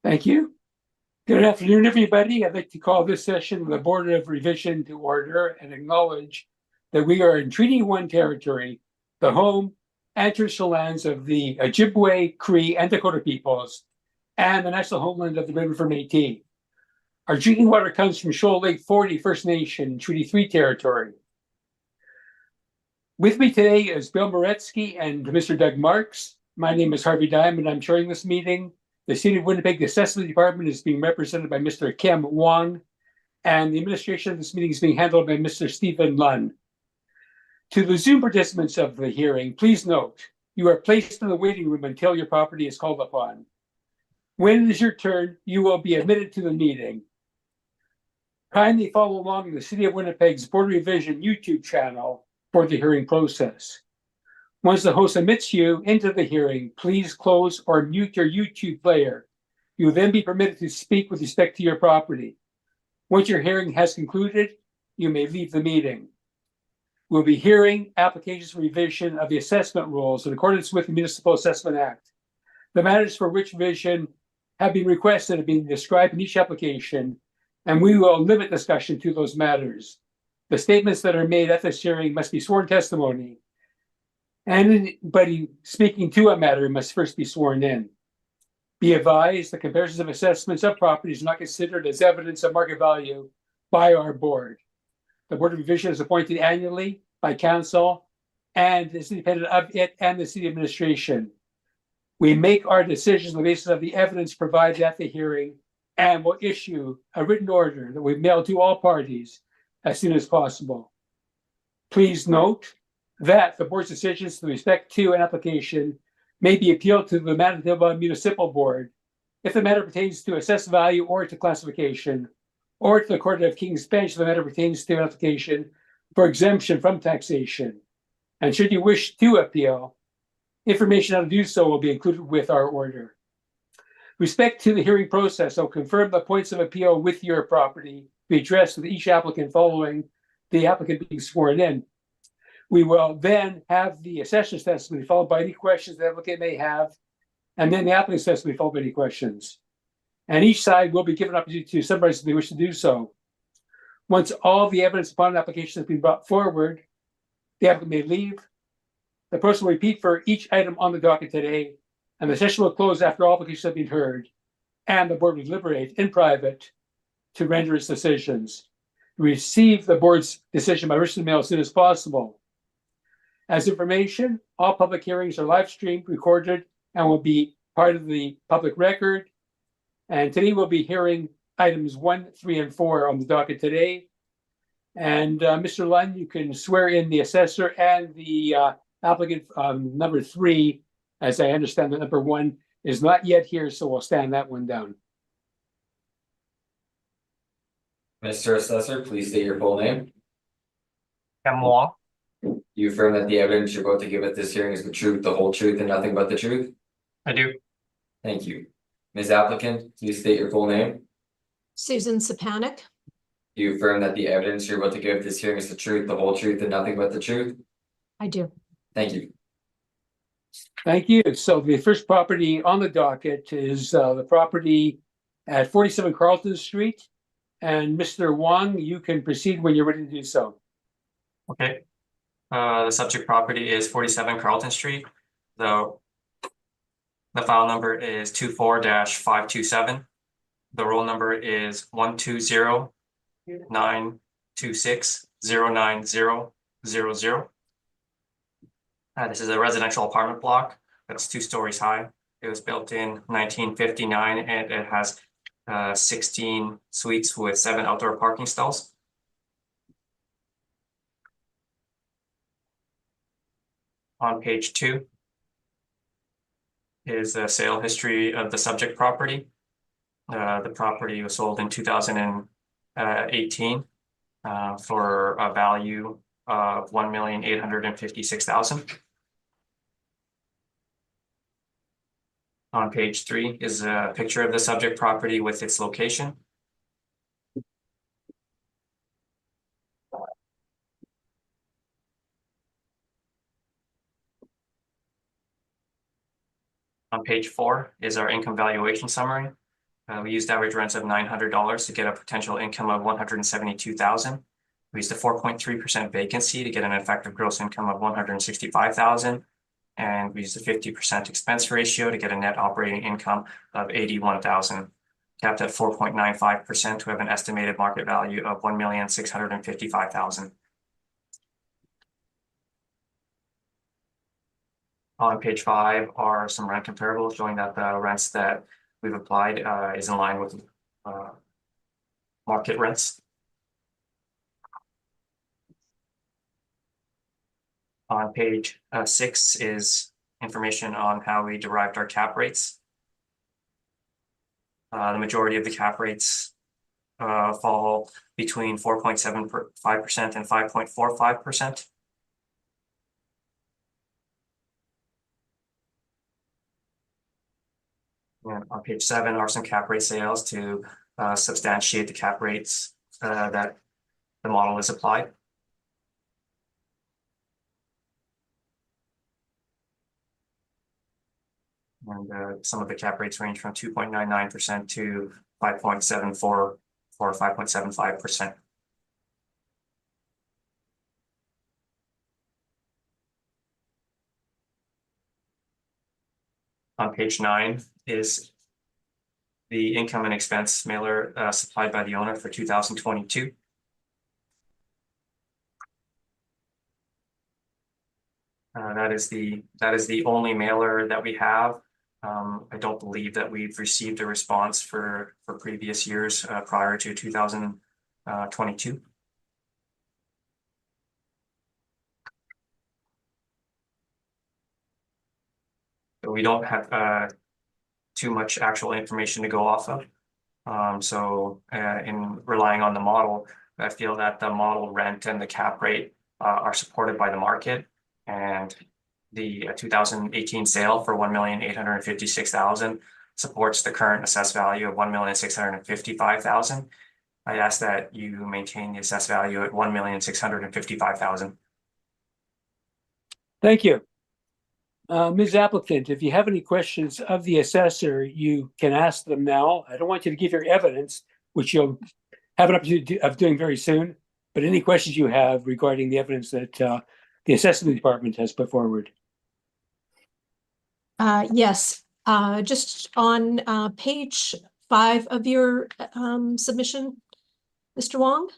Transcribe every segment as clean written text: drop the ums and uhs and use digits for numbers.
Thank you. Good afternoon, everybody. I'd like to call this session of the Board of Revision to order and acknowledge that we are in Treaty 1 territory, the home and traditional lands of the Ojibwe, Cree, and Dakota peoples, and the national homeland of the River from Métis. Our drinking water comes from Shoal Lake 40 First Nation, Treaty 3 territory. With me today is Bill Moretsky and Mr. Doug Marks. My name is Harvey Diamond. I'm chairing this meeting. The City of Winnipeg Assessment Department is being represented by Mr. Kim Wong, and the administration of this meeting is being handled by Mr. Stephen Lunn. To the Zoom participants of the hearing, please note, you are placed in the waiting room until your property is called upon. When it is your turn, you will be admitted to the meeting. Kindly follow along in the City of Winnipeg's Board Revision YouTube channel for the hearing process. Once the host admits you into the hearing, please close or mute your YouTube player. You will then be permitted to speak with respect to your property. Once your hearing has concluded, you may leave the meeting. We'll be hearing applications for revision of the assessment rules in accordance with the Municipal Assessment Act. The matters for which revision have been requested have been described in each application, and we will limit discussion to those matters. The statements that are made at this hearing must be sworn testimony, and anybody speaking to a matter must first be sworn in. Be advised, the comparisons of assessments of properties are not considered as evidence of market value by our board. The Board of Revision is appointed annually by council and is independent of it and the city administration. We make our decisions on the basis of the evidence provided at the hearing and will issue a written order that we mail to all parties as soon as possible. Please note that the board's decisions with respect to an application may be appealed to the Manitoba Municipal Board if the matter pertains to assessed value or to classification, or to the Court of King's Bench if the matter pertains to an application for exemption from taxation. And should you wish to appeal, information how to do so will be included with our order. With respect to the hearing process, I'll confirm the points of appeal with your property be addressed with each applicant following the applicant being sworn in. We will then have the assessor's testimony followed by any questions the applicant may have, and then the applicant's testimony followed by any questions. And each side will be given an opportunity to summarize if they wish to do so. Once all the evidence upon an application has been brought forward, the applicant may leave. The process will repeat for each item on the docket today, and the session will close after all applications have been heard, and the board will deliberate in private to render its decisions. Receive the board's decision by written mail as soon as possible. As information, all public hearings are live streamed, recorded, and will be part of the public record. And today we'll be hearing items 1, 3, and 4 on the docket today. And Mr. Lunn, you can swear in the assessor and the applicant number 3, as I understand that number 1 is not yet here, so we'll stand that one down. Mr. Assessor, please state your full name. Kim Wong. You affirm that the evidence you're about to give at this hearing is the truth, the whole truth, and nothing but the truth? I do. Thank you. Ms. Applicant, please state your full name. Susan Sapanic. You affirm that the evidence you're about to give at this hearing is the truth, the whole truth, and nothing but the truth? I do. Thank you. Thank you. So the first property on the docket is the property at 47 Carlton Street. And Mr. Wong, you can proceed when you're ready to do so. Okay. The subject property is 47 Carlton Street. The file number is 24-527. The roll number is 120-926-09000. This is a residential apartment block that's 2 stories high. It was built in 1959 and it has 16 suites with 7 outdoor parking stalls. On page 2 is a sale history of the subject property. The property was sold in 2018 for a value of $1,856,000. On page 3 is a picture of the subject property with its location. On page 4 is our income valuation summary. We used average rents of $900 to get a potential income of $172,000. We used a 4.3% vacancy to get an effective gross income of $165,000. And we used a 50% expense ratio to get a net operating income of $81,000. Capped at 4.95% to have an estimated market value of $1,655,000. On page 5 are some rent comparables showing that the rents that we've applied is in line with market rents. On page 6 is information on how we derived our cap rates. The majority of the cap rates fall between 4.75% and 5.45%. And on page 7 are some cap rate sales to substantiate the cap rates that the model is applied. And some of the cap rates range from 2.99% to 5.74 or 5.75%. On page 9 is the income and expense mailer supplied by the owner for 2022. That is the only mailer that we have. I don't believe that we've received a response for previous years prior to 2022. But we don't have too much actual information to go off of. In relying on the model, I feel that the model rent and the cap rate are supported by the market, and the 2018 sale for $1,856,000 supports the current assessed value of $1,655,000. I ask that you maintain the assessed value at $1,655,000. Thank you. Ms. Applicant, if you have any questions of the assessor, you can ask them now. I don't want you to give your evidence, which you'll have an opportunity of doing very soon, but any questions you have regarding the evidence that the assessment department has put forward. Yes, just on page 5 of your submission, Mr. Wong,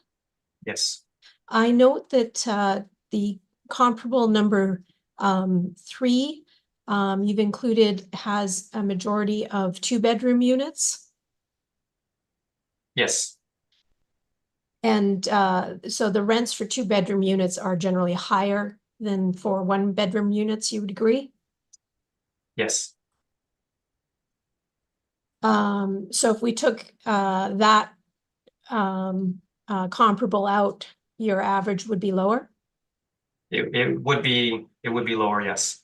Yes. I note that the comparable number 3 you've included has a majority of 2-bedroom units. Yes. And so the rents for 2-bedroom units are generally higher than for 1-bedroom units, you would agree? Yes. So if we took that comparable out, your average would be lower? It would be lower, yes.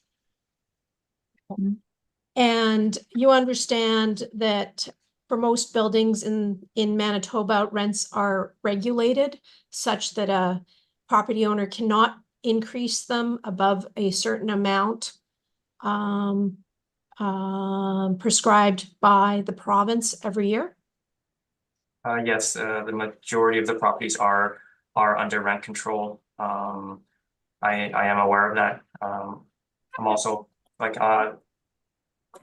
And you understand that for most buildings in Manitoba, rents are regulated such that a property owner cannot increase them above a certain amount prescribed by the province every year? Yes, the majority of the properties are under rent control. I am aware of that. I'm also like a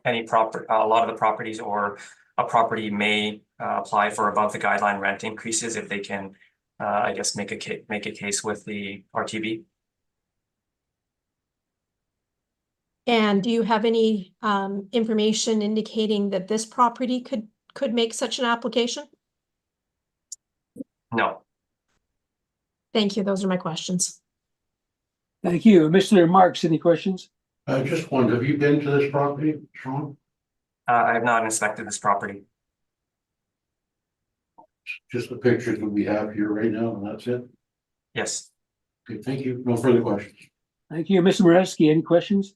lot of the properties or a property may apply for above the guideline rent increases if they can, I guess, make a case with the RTB. And do you have any information indicating that this property could make such an application? No. Thank you. Those are my questions. Thank you. Mr. Marks, any questions? Just one, have you been to this property, Sean? I have not inspected this property. Just the pictures that we have here right now, and that's it? Yes. Okay, thank you. No further questions. Thank you. Mr. Moreski, any questions?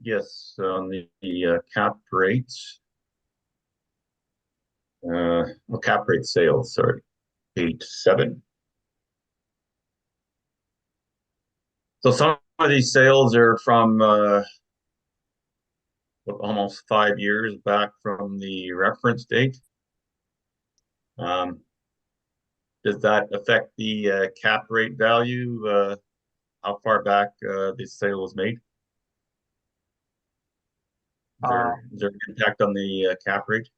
Yes, on the cap rates. Well, cap rate sales, sorry, page 7. So some of these sales are from almost 5 years back from the reference date. Does that affect the cap rate value? How far back the sale was made? Is there an impact on the cap rate?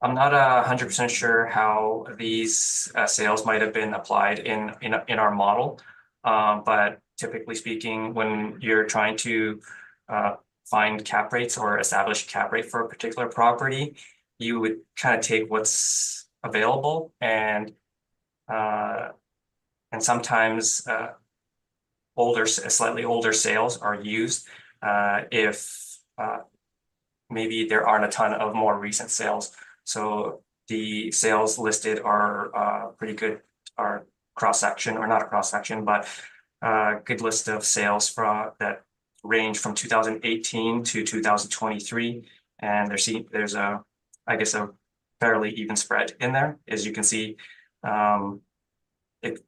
I'm not 100% sure how these sales might have been applied in our model. But typically speaking, when you're trying to find cap rates or establish a cap rate for a particular property, you would kind of take what's available and sometimes slightly older sales are used if maybe there aren't a ton of more recent sales. So the sales listed are pretty good, are cross-section, or not a cross-section, but a good list of sales that range from 2018 to 2023. And there's I guess a fairly even spread in there. As you can see, it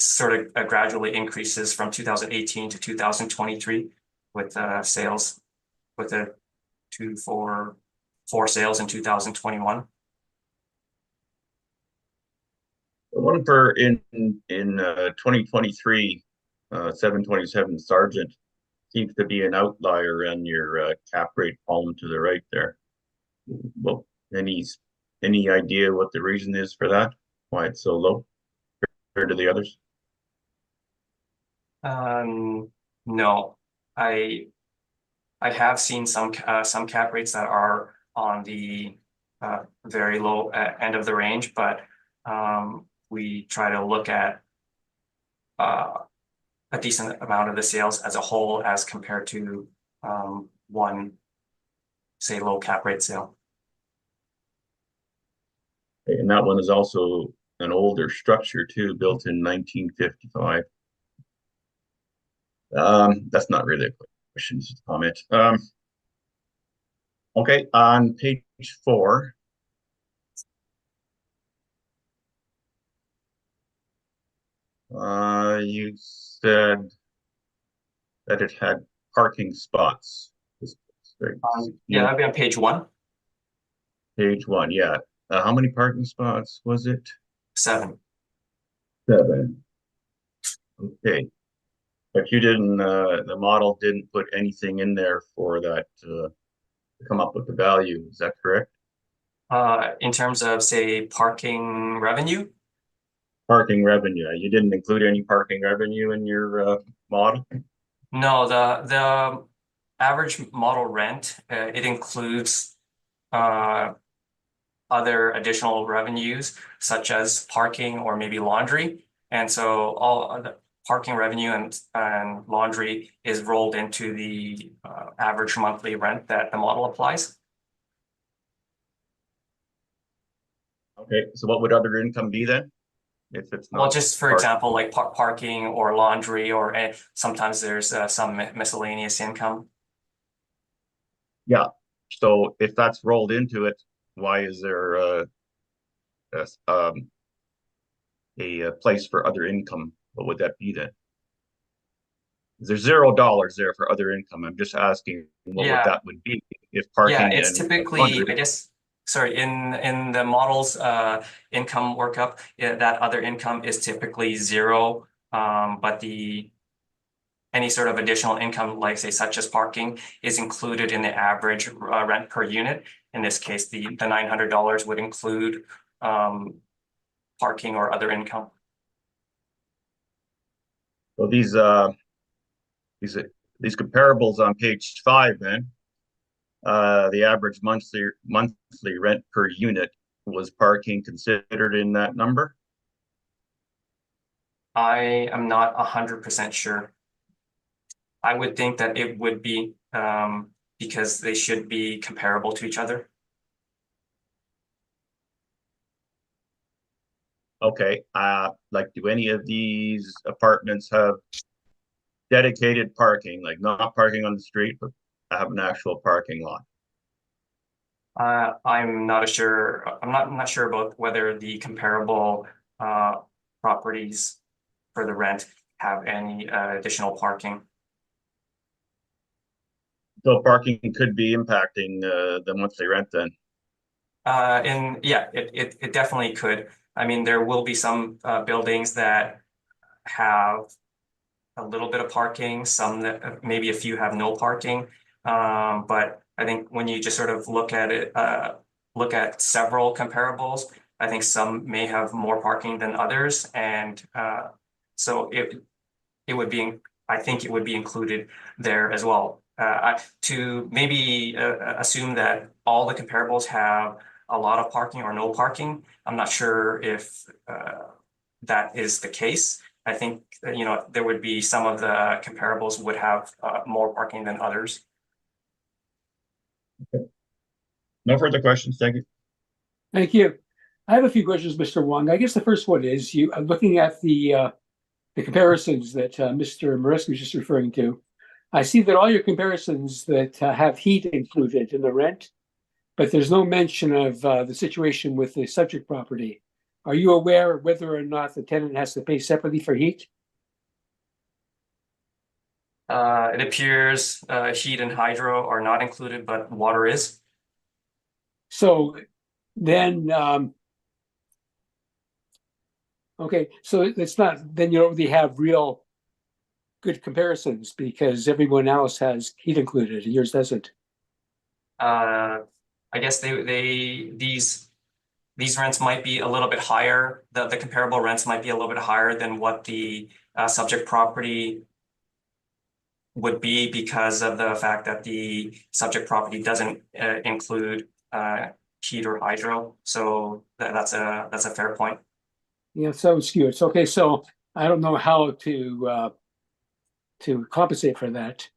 sort of gradually increases from 2018 to 2023 with sales, with the four sales in 2021. The one for in 2023, 727 Sergeant seems to be an outlier on your cap rate column to the right there. Well, any idea what the reason is for that? Why it's so low compared to the others? No, I have seen some cap rates that are on the very low end of the range, but we try to look at a decent amount of the sales as a whole as compared to one, say, low cap rate sale. And that one is also an older structure too, built in 1955. That's not really a question, it's just a comment. Okay, on page 4. You said that it had parking spots. Yeah, that'd be on page 1. Page 1, yeah. How many parking spots was it? 7. 7. Okay. But you didn't, the model didn't put anything in there for that to come up with the value. Is that correct? In terms of, say, parking revenue? Parking revenue. You didn't include any parking revenue in your model? No, the average model rent, it includes other additional revenues such as parking or maybe laundry. And so all the parking revenue and laundry is rolled into the average monthly rent that the model applies. Okay, so what would other income be then? If it's not Well, just for example, like parking or laundry, or sometimes there's some miscellaneous income. Yeah, so if that's rolled into it, why is there a place for other income? What would that be then? There's $0 there for other income. I'm just asking what would that would be if parking it's and typically, laundry. I guess, sorry, in the model's income workup, that other income is typically 0. But any sort of additional income, like say such as parking, is included in the average rent per unit. In this case, the $900 would include parking or other income. So these comparables on page 5 then, the average monthly rent per unit, was parking considered in that number? I am not 100% sure. I would think that it would be because they should be comparable to each other. Okay, like, do any of these apartments have dedicated parking, like not parking on the street, but have an actual parking lot? I'm not sure. I'm not sure about whether the comparable properties for the rent have any additional parking. So parking could be impacting the monthly rent then. And yeah, it definitely could. I mean, there will be some buildings that have a little bit of parking, some that maybe a few have no parking. But I think when you just sort of look at it, look at several comparables, I think some may have more parking than others, and so it would be, I think it would be included there as well. To maybe assume that all the comparables have a lot of parking or no parking, I'm not sure if that is the case. I think, you know, there would be some of the comparables would have more parking than others. No further questions. Thank you. Thank you. I have a few questions, Mr. Wong. I guess the first one is you looking at the comparisons that Mr. Moreski was just referring to. I see that all your comparisons that have heat included in the rent, but there's no mention of the situation with the subject property. Are you aware whether or not the tenant has to pay separately for heat? It appears heat and hydro are not included, but water is. So then, okay, so it's not, then you don't really have real good comparisons because everyone else has heat included and yours doesn't. I guess these rents might be a little bit higher. The comparable rents might be a little bit higher than what the subject property would be because of the fact that the subject property doesn't include heat or hydro. So that's a fair point. Yeah, so skewed. It's okay. So I don't know how to compensate for that.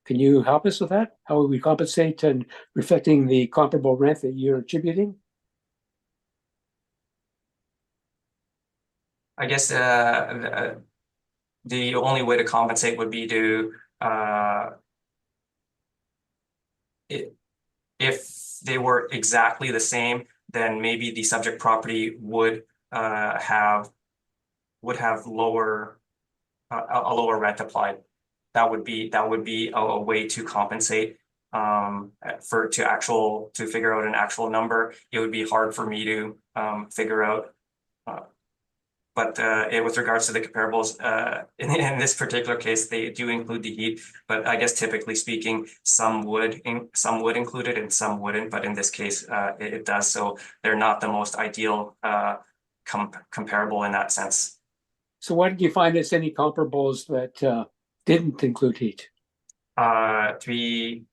Can you help us with that? How will we compensate and reflecting the comparable rent that you're attributing? I guess the only way to compensate would be to if they were exactly the same, then maybe the subject property would have lower a lower rent applied. That would be a way to compensate to figure out an actual number. It would be hard for me to figure out. But with regards to the comparables, in this particular case, they do include the heat. But I guess typically speaking, some would include it and some wouldn't. But in this case, it does. So they're not the most ideal comparable in that sense. So why did you find us any comparables that didn't include heat? To be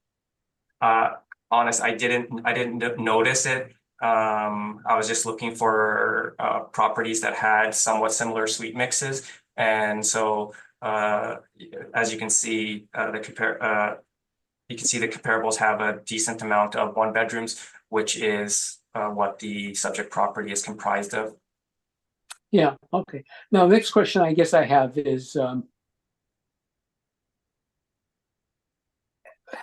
honest, I didn't notice it. I was just looking for properties that had somewhat similar suite mixes, and so as you can see, you can see the comparables have a decent amount of one bedrooms, which is what the subject property is comprised of. Yeah, okay. Now, next question I guess I have is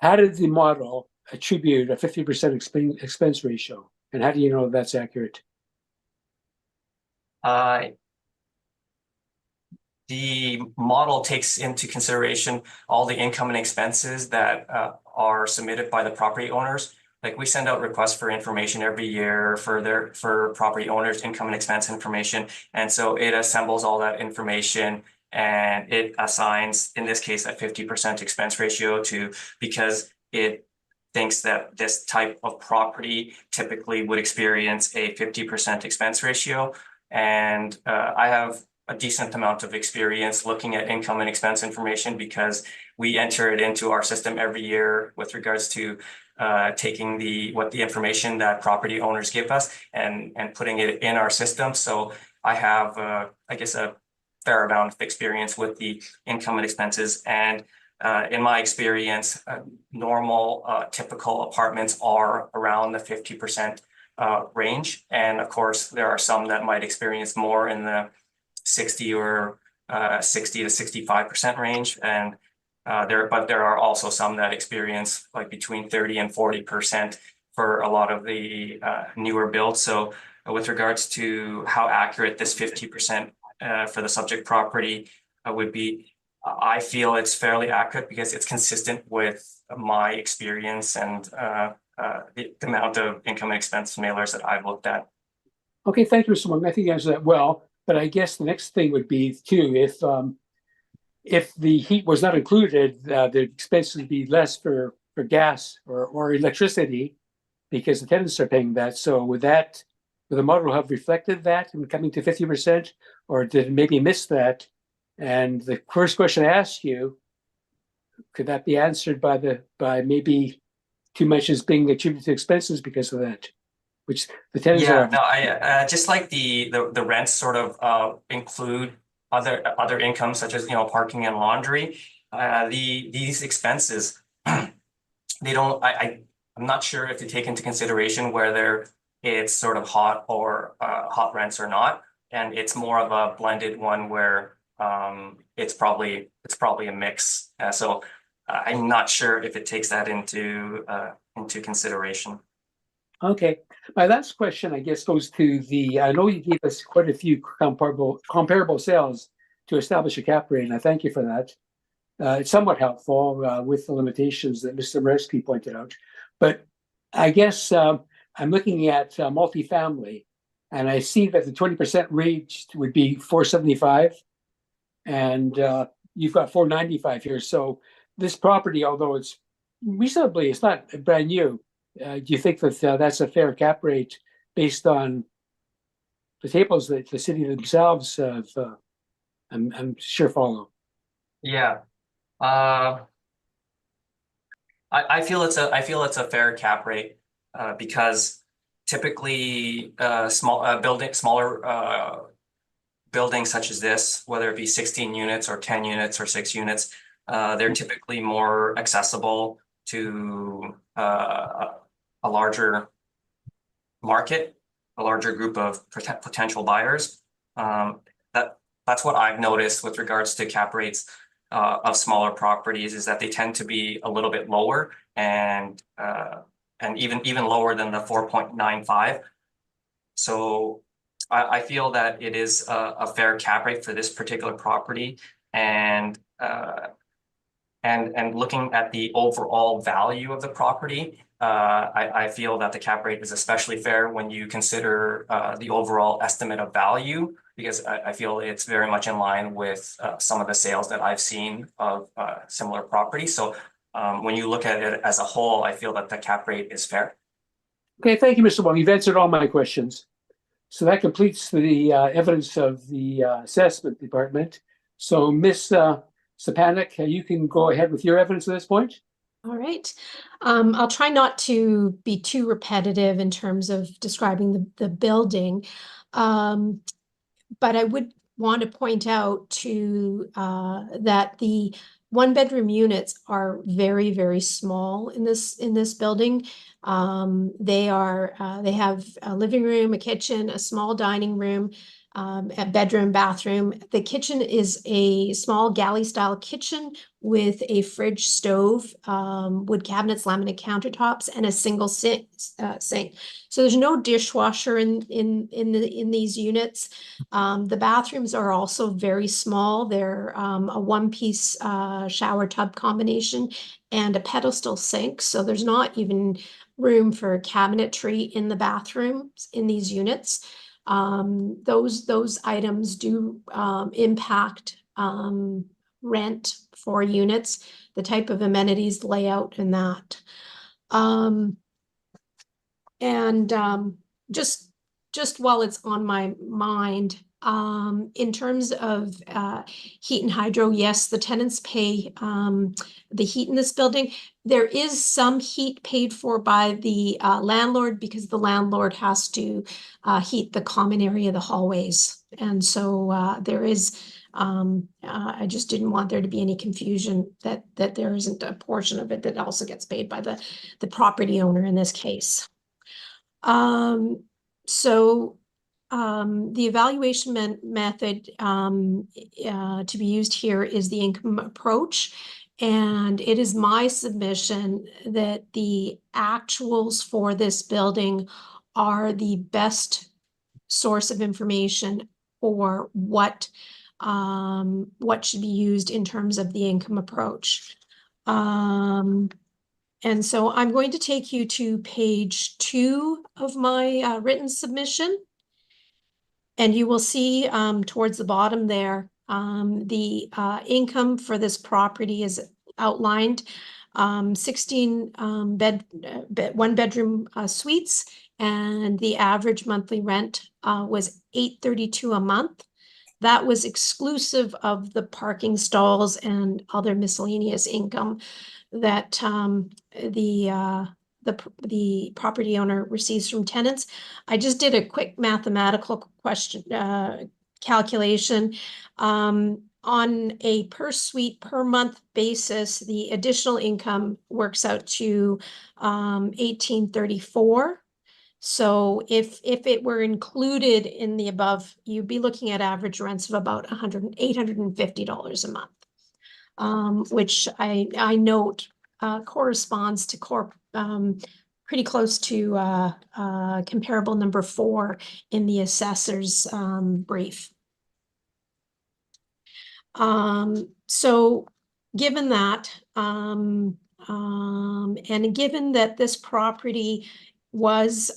how did the model attribute a 50% expense ratio? And how do you know that's accurate? The model takes into consideration all the income and expenses that are submitted by the property owners. Like we send out requests for information every year for property owners' income and expense information. And so it assembles all that information and it assigns, in this case, a 50% expense ratio because it thinks that this type of property typically would experience a 50% expense ratio. And I have a decent amount of experience looking at income and expense information because we enter it into our system every year with regards to taking the information that property owners give us and putting it in our system. So I have, I guess, a fair amount of experience with the income and expenses. And in my experience, normal typical apartments are around the 50% range. And of course, there are some that might experience more in the 60 to 65% range. And there are also some that experience like between 30 and 40% for a lot of the newer builds. So with regards to how accurate this 50% for the subject property would be, I feel it's fairly accurate because it's consistent with my experience and the amount of income and expense mailers that I've looked at. Okay, thank you, Mr. Wong. I think you answered that well, but I guess the next thing would be too, if the heat was not included, the expenses would be less for gas or electricity because the tenants are paying that. So would the model have reflected that in coming to 50%, or did it maybe miss that? And the first question I asked you, could that be answered by maybe too much is being attributed to expenses because of that, which the tenants Yeah, are. no, I just like the rents sort of include other incomes such as parking and laundry. These expenses, they don't. I'm not sure if they take into consideration whether it's sort of hot or hot rents or not, and it's more of a blended one where it's probably a mix. So I'm not sure if it takes that into consideration. Okay. My last question, I guess, goes to I know you gave us quite a few comparable sales to establish a cap rate, and I thank you for that. It's somewhat helpful with the limitations that Mr. Mareski pointed out. But I guess I'm looking at multifamily, and I see that the 20% range would be 475, and you've got 495 here. So this property, although it's not brand new, do you think that that's a fair cap rate based on the tables that the city themselves have, I'm sure follow? Yeah. I feel it's a fair cap rate because typically smaller buildings such as this, whether it be 16 units or 10 units or 6 units, they're typically more accessible to a larger market, a larger group of potential buyers. That's what I've noticed with regards to cap rates of smaller properties, is that they tend to be a little bit lower and even lower than the 4.95. So I feel that it is a fair cap rate for this particular property, and looking at the overall value of the property, I feel that the cap rate is especially fair when you consider the overall estimate of value, because I feel it's very much in line with some of the sales that I've seen of similar properties. So when you look at it as a whole, I feel that the cap rate is fair. Okay, thank you, Mr. Wong. You've answered all my questions. So that completes the evidence of the assessment department. So Ms. Sapanek, you can go ahead with your evidence at this point. All right. I'll try not to be too repetitive in terms of describing the building. But I would want to point out that the one-bedroom units are very, very small in this building. They have a living room, a kitchen, a small dining room, a bedroom, bathroom. The kitchen is a small galley-style kitchen with a fridge, stove, wood cabinets, laminate countertops, and a single sink. So there's no dishwasher in these units. The bathrooms are also very small. They're a one-piece shower tub combination and a pedestal sink. So there's not even room for cabinetry in the bathrooms in these units. Those items do impact rent for units, the type of amenities, layout, and that. Just while it's on my mind, in terms of heat and hydro, yes, the tenants pay the heat in this building. There is some heat paid for by the landlord, because the landlord has to heat the common area, the hallways. And so there is, I just didn't want there to be any confusion that there isn't a portion of it that also gets paid by the property owner in this case. The evaluation method to be used here is the income approach. And it is my submission that the actuals for this building are the best source of information for what what should be used in terms of the income approach. And so I'm going to take you to page 2 of my written submission. And you will see towards the bottom there, the income for this property is outlined. 16 one-bedroom suites, and the average monthly rent was $832 a month. That was exclusive of the parking stalls and other miscellaneous income that the property owner receives from tenants. I just did a quick mathematical calculation. On a per suite per month basis, the additional income works out to $1834. So if it were included in the above, you'd be looking at average rents of about $850 a month, which I note corresponds to pretty close to comparable number 4 in the assessor's brief. So given that, and given that this property was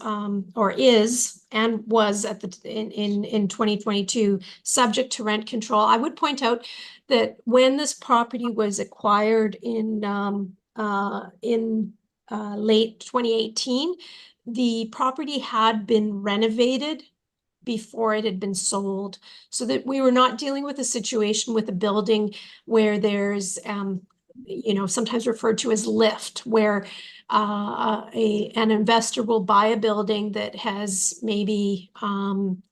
or is and was at the in 2022 subject to rent control, I would point out that when this property was acquired in late 2018, the property had been renovated before it had been sold, so that we were not dealing with a situation with a building where there's sometimes referred to as lift, where an investor will buy a building that has maybe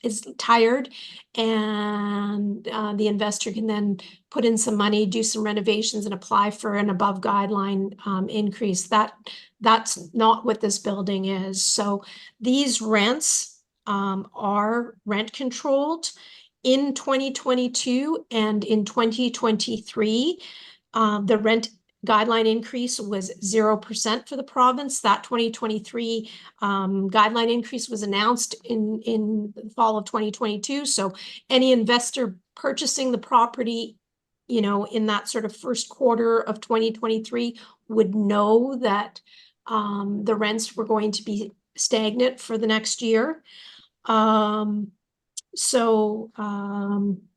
is tired, and the investor can then put in some money, do some renovations, and apply for an above guideline increase. That's not what this building is. So these rents are rent controlled. In 2022 and in 2023, the rent guideline increase was 0% for the province. That 2023 guideline increase was announced in the fall of 2022. So any investor purchasing the property, in that sort of first quarter of 2023 would know that the rents were going to be stagnant for the next year.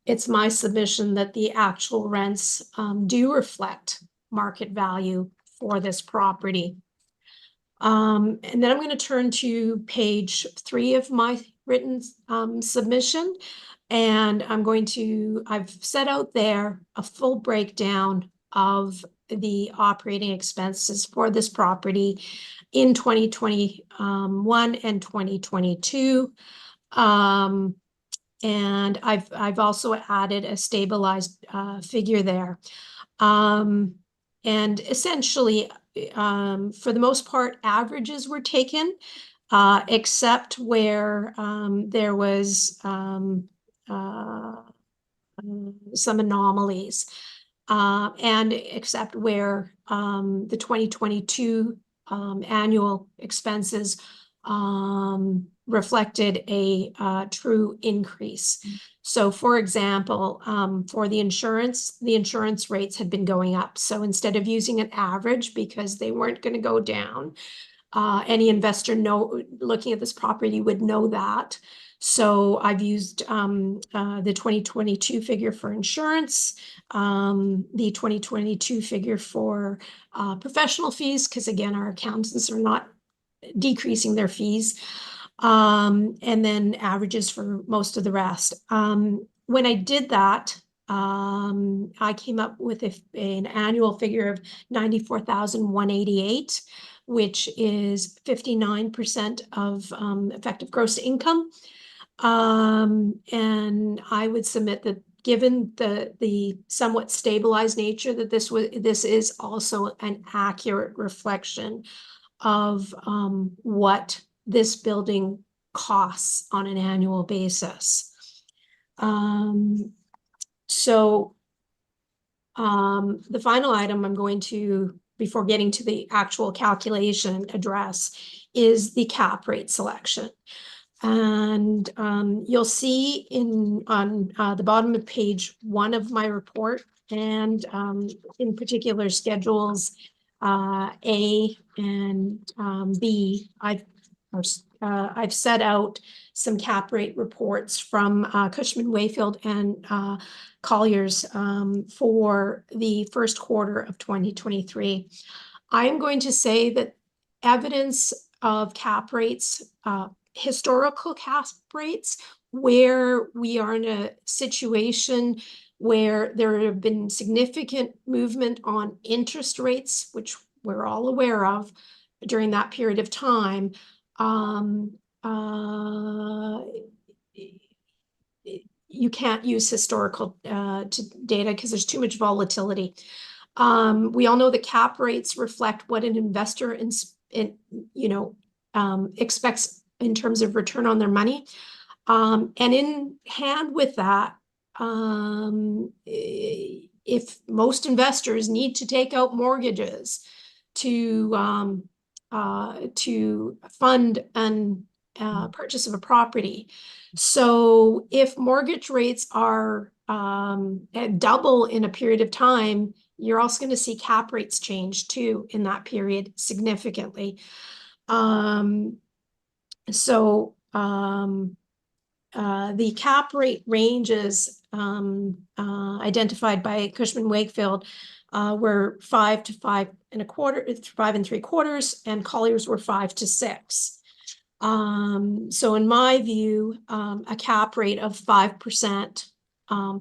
It's my submission that the actual rents do reflect market value for this property. And then I'm going to turn to page 3 of my written submission, and I've set out there a full breakdown of the operating expenses for this property in 2021 and 2022. And I've also added a stabilized figure there. And essentially, for the most part, averages were taken, except where there was some anomalies, and except where the 2022 annual expenses reflected a true increase. So for example, for the insurance rates had been going up. So instead of using an average, because they weren't going to go down, any investor looking at this property would know that. So I've used the 2022 figure for insurance, the 2022 figure for professional fees, because again, our accountants are not decreasing their fees, and then averages for most of the rest. When I did that, I came up with an annual figure of $94,188, which is 59% of effective gross income. And I would submit that, given the somewhat stabilized nature, that this is also an accurate reflection of what this building costs on an annual basis. So the final item I'm going to, before getting to the actual calculation, address is the cap rate selection. And you'll see on the bottom of page 1 of my report, and in particular schedules A and B, I've set out some cap rate reports from Cushman Wakefield and Colliers for the first quarter of 2023. I'm going to say that evidence of cap rates, historical cap rates, where we are in a situation where there have been significant movement on interest rates, which we're all aware of during that period of time. You can't use historical data because there's too much volatility. We all know that cap rates reflect what an investor expects in terms of return on their money. And in hand with that, if most investors need to take out mortgages to fund an purchase of a property. So if mortgage rates are double in a period of time, you're also going to see cap rates change too in that period significantly. The cap rate ranges identified by Cushman Wakefield were 5 to 5 3/4, and Colliers were 5 to 6. So in my view, a cap rate of 5%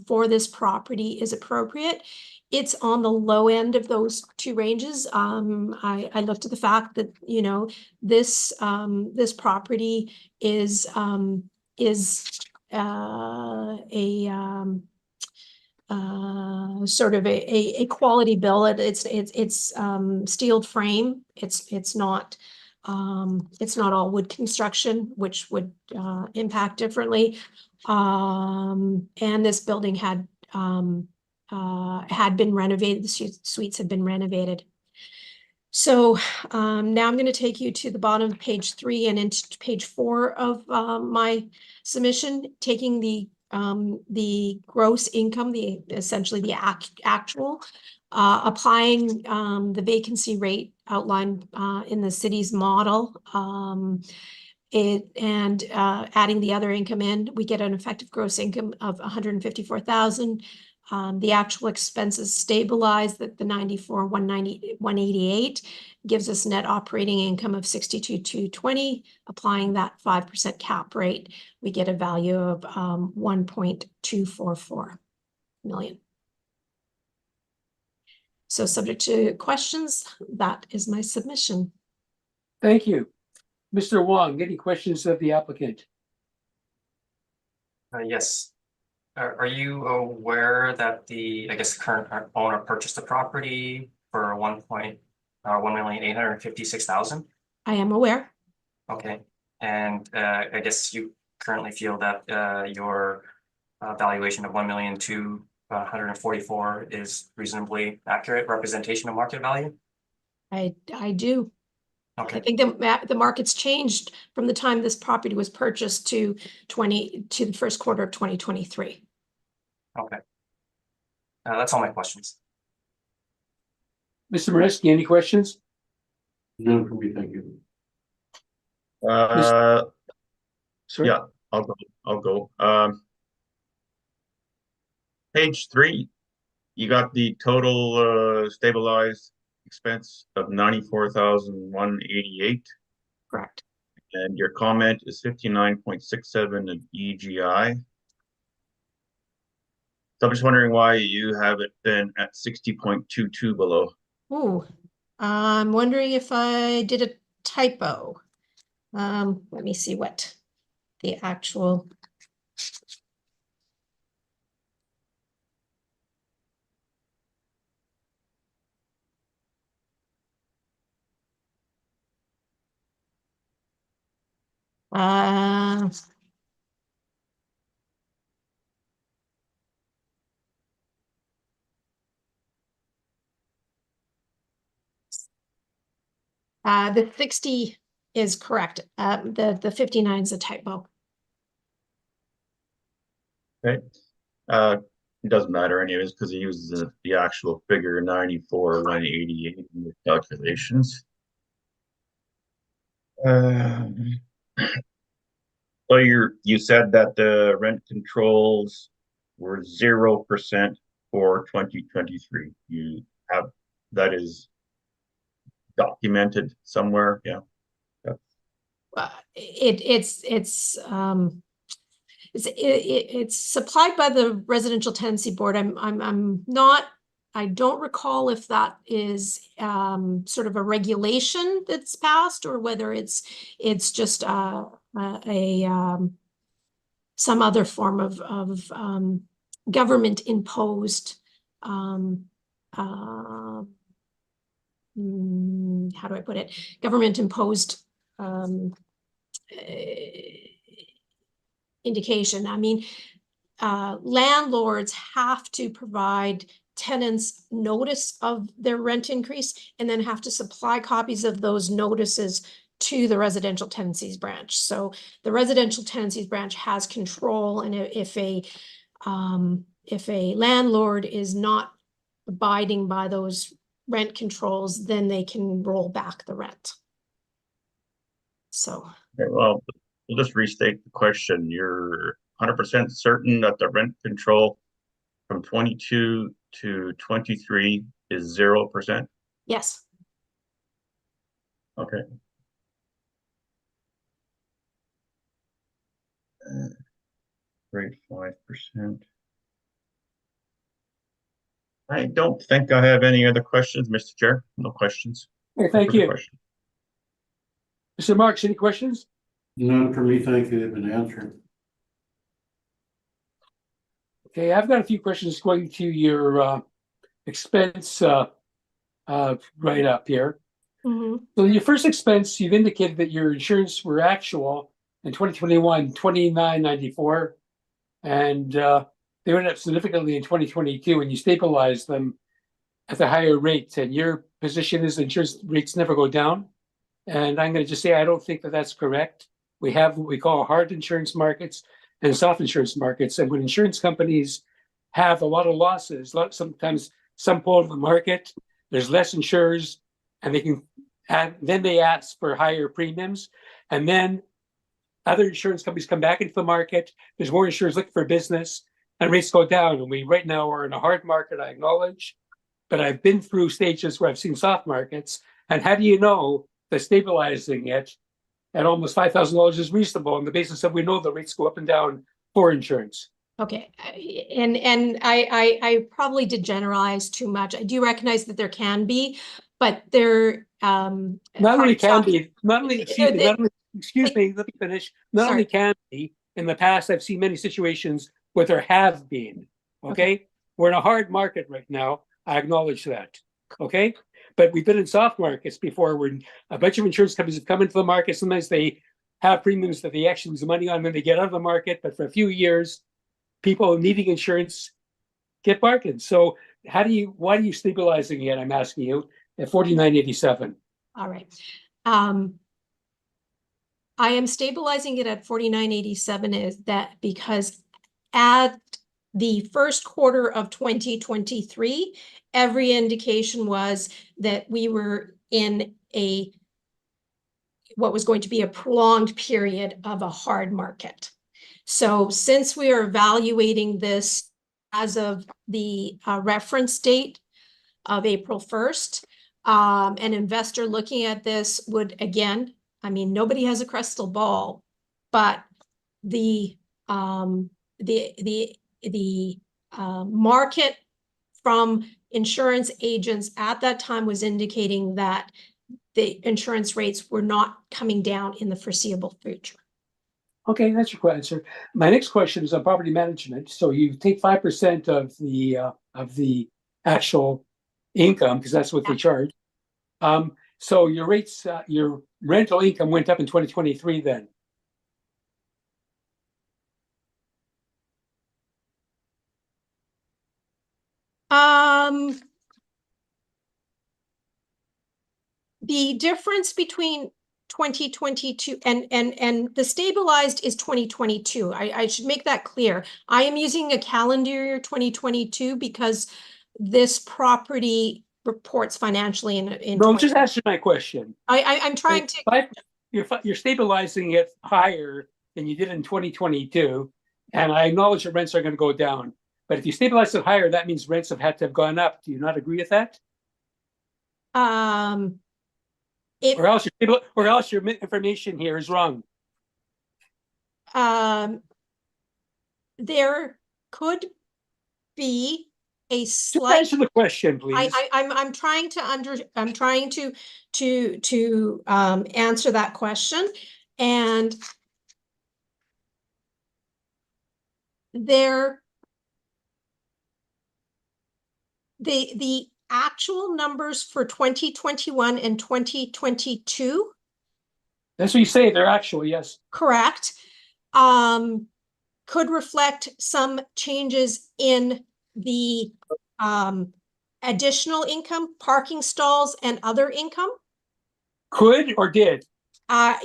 for this property is appropriate. It's on the low end of those two ranges. I looked at the fact that, you know, this property is sort of a quality billet. It's steel frame. It's not all wood construction, which would impact differently. And this building had been renovated. The suites had been renovated. So now I'm going to take you to the bottom of page 3 and into page 4 of my submission, taking the gross income, essentially the actual, applying the vacancy rate outlined in the city's model, and adding the other income in, we get an effective gross income of 154,000. The actual expenses stabilized at the 94,188 gives us net operating income of 62,220. Applying that 5% cap rate, we get a value of 1.244 million. So subject to questions, that is my submission. Thank you. Mr. Wong, any questions of the applicant? Yes. Are you aware that the current owner purchased the property for 1,856,000? I am aware. Okay, and I guess you currently feel that your valuation of 1,244,000 is reasonably accurate representation of market value? I do. Okay. I think the market's changed from the time this property was purchased to the first quarter of 2023. Okay. That's all my questions. Mr. Mareski, any questions? None for me, thank you. Sorry? Yeah, I'll go. Page 3, you got the total stabilized expense of 94,188, Correct. and your comment is 59.67 of EGI. So I'm just wondering why you have it been at 60.22 below. Ooh, I'm wondering if I did a typo. Let me see what the actual. The 60 is correct. The 59 is a typo. Okay. It doesn't matter anyways, because he uses the actual figure 94,188 in the calculations. So you said that the rent controls were 0% for 2023. You have, that is documented somewhere, yeah. It's supplied by the Residential Tenancy Board. I'm not, I don't recall if that is sort of a regulation that's passed or whether it's just some other form of government imposed how do I put it? Government imposed indication. I mean, landlords have to provide tenants notice of their rent increase and then have to supply copies of those notices to the residential tenancies branch. So the residential tenancies branch has control, and if a landlord is not abiding by those rent controls, then they can roll back the rent. So. Okay, well, we'll just restate the question. You're 100% certain that the rent control from 22 to 23 is 0%? Yes. Okay. Rate 5%. I don't think I have any other questions, Mr. Chair. No questions. Okay, thank Further you. questions. Mr. Marks, any questions? None for me, thank you, they've been answered. Okay, I've got a few questions going to your expense write up here. Mm-hmm. So your first expense, you've indicated that your insurance were actual in 2021, $29.94, and they went up significantly in 2022, and you stabilized them at the higher rates. And your position is insurance rates never go down. And I'm going to just say I don't think that that's correct. We have what we call hard insurance markets and soft insurance markets. And when insurance companies have a lot of losses, sometimes some pull of the market, there's less insurers, and they can add, then they ask for higher premiums. And then other insurance companies come back into the market. There's more insurers looking for business, and rates go down. And we right now are in a hard market, I acknowledge, but I've been through stages where I've seen soft markets. And how do you know that stabilizing it at almost $5,000 is reasonable on the basis that we know the rates go up and down for insurance? Okay, and I probably did generalize too much. I do recognize that there can be, but there not only can be, not only, excuse me, not only, excuse me, let me finish. Not only can be, in the past, I've seen many situations where there have been, okay? We're in a hard market right now. I acknowledge that, okay? But we've been in soft markets before where a bunch of insurance companies have come into the market. Sometimes they have premiums that they actually lose money on when they get out of the market. But for a few years, people needing insurance get bargains. So why are you stabilizing it? I'm asking you at $49.87. All right. I am stabilizing it at $49.87 is that because at the first quarter of 2023, every indication was that we were in what was going to be a prolonged period of a hard market. So since we are evaluating this as of the reference date of April 1st, an investor looking at this would, again, I mean, nobody has a crystal ball, but the market from insurance agents at that time was indicating that the insurance rates were not coming down in the foreseeable future. Okay, that's your answer. My next question is on property management. So you take 5% of the actual income, because that's what they charge. So your rates, your rental income went up in 2023 then. The difference between 2022, and the stabilized is 2022. I should make that clear. I am using a calendar year 2022 because this property reports financially in No, just answer my question. I'm trying to, But you're stabilizing it higher than you did in 2022, and I acknowledge that rents are going to go down. But if you stabilize it higher, that means rents have had to have gone up. Do you not agree with that? it, Or else your information here is wrong. there could be a Just slight. answer the question, please. I'm trying to answer that question, and there the actual numbers for 2021 and 2022, That's what you say. They're actual, yes. correct, could reflect some changes in the additional income, parking stalls, and other income. Could or did? I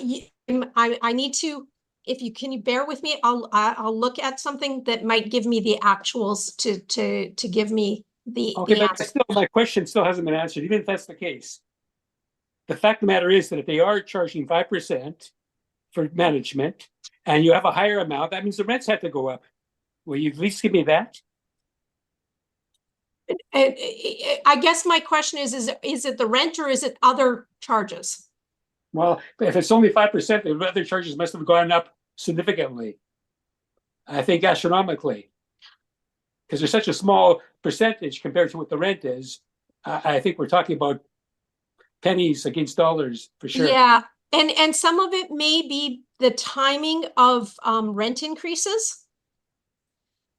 need to, if you can you bear with me, I'll look at something that might give me the actuals to give me the Okay, but answer. still, my question still hasn't been answered, even if that's the case. The fact of the matter is that if they are charging 5% for management and you have a higher amount, that means the rents have to go up. Will you at least give me that? I guess my question is it the rent or is it other charges? Well, if it's only 5%, the other charges must have gone up significantly. I think astronomically. Because there's such a small percentage compared to what the rent is. I think we're talking about pennies against dollars for sure. Yeah, and some of it may be the timing of rent increases.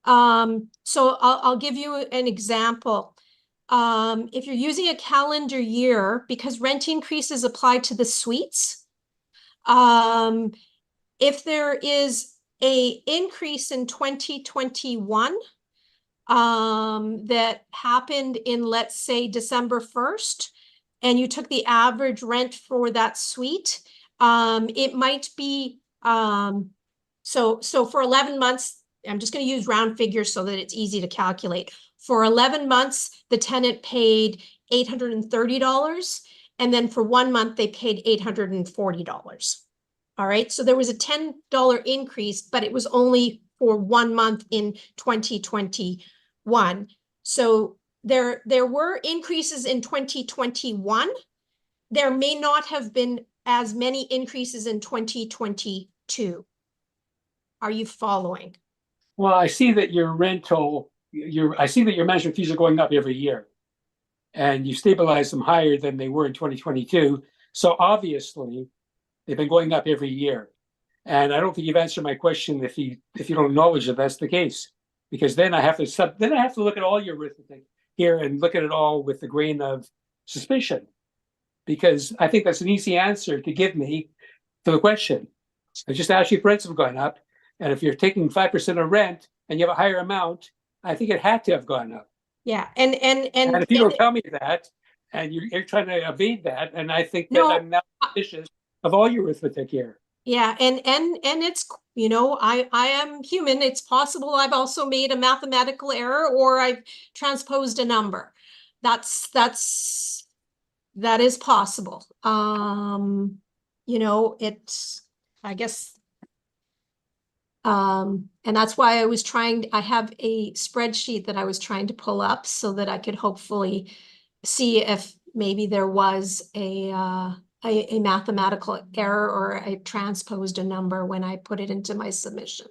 So I'll give you an example. If you're using a calendar year, because rent increases apply to the suites, if there is a increase in 2021 that happened in, let's say, December 1st, and you took the average rent for that suite, it might be so for 11 months, I'm just going to use round figures so that it's easy to calculate. For 11 months, the tenant paid $830, and then for 1 month, they paid $840. All right, so there was a $10 increase, but it was only for 1 month in 2021. So there were increases in 2021. There may not have been as many increases in 2022. Are you following? Well, I see that your I see that your management fees are going up every year. And you stabilize them higher than they were in 2022. So obviously, they've been going up every year. And I don't think you've answered my question if you don't acknowledge that that's the case. Because then I have to look at all your arithmetic here and look at it all with a grain of suspicion. Because I think that's an easy answer to give me to the question. I just asked you if rents have gone up. And if you're taking 5% of rent and you have a higher amount, I think it had to have gone up. Yeah, And if you don't tell me that, and you're trying to evade that, and I think that I'm now suspicious of all your arithmetic here. Yeah, and it's, you know, I am human. It's possible I've also made a mathematical error or I've transposed a number. That is possible. You know, I guess, and that's why I have a spreadsheet that I was trying to pull up so that I could hopefully see if maybe there was a mathematical error or I transposed a number when I put it into my submission.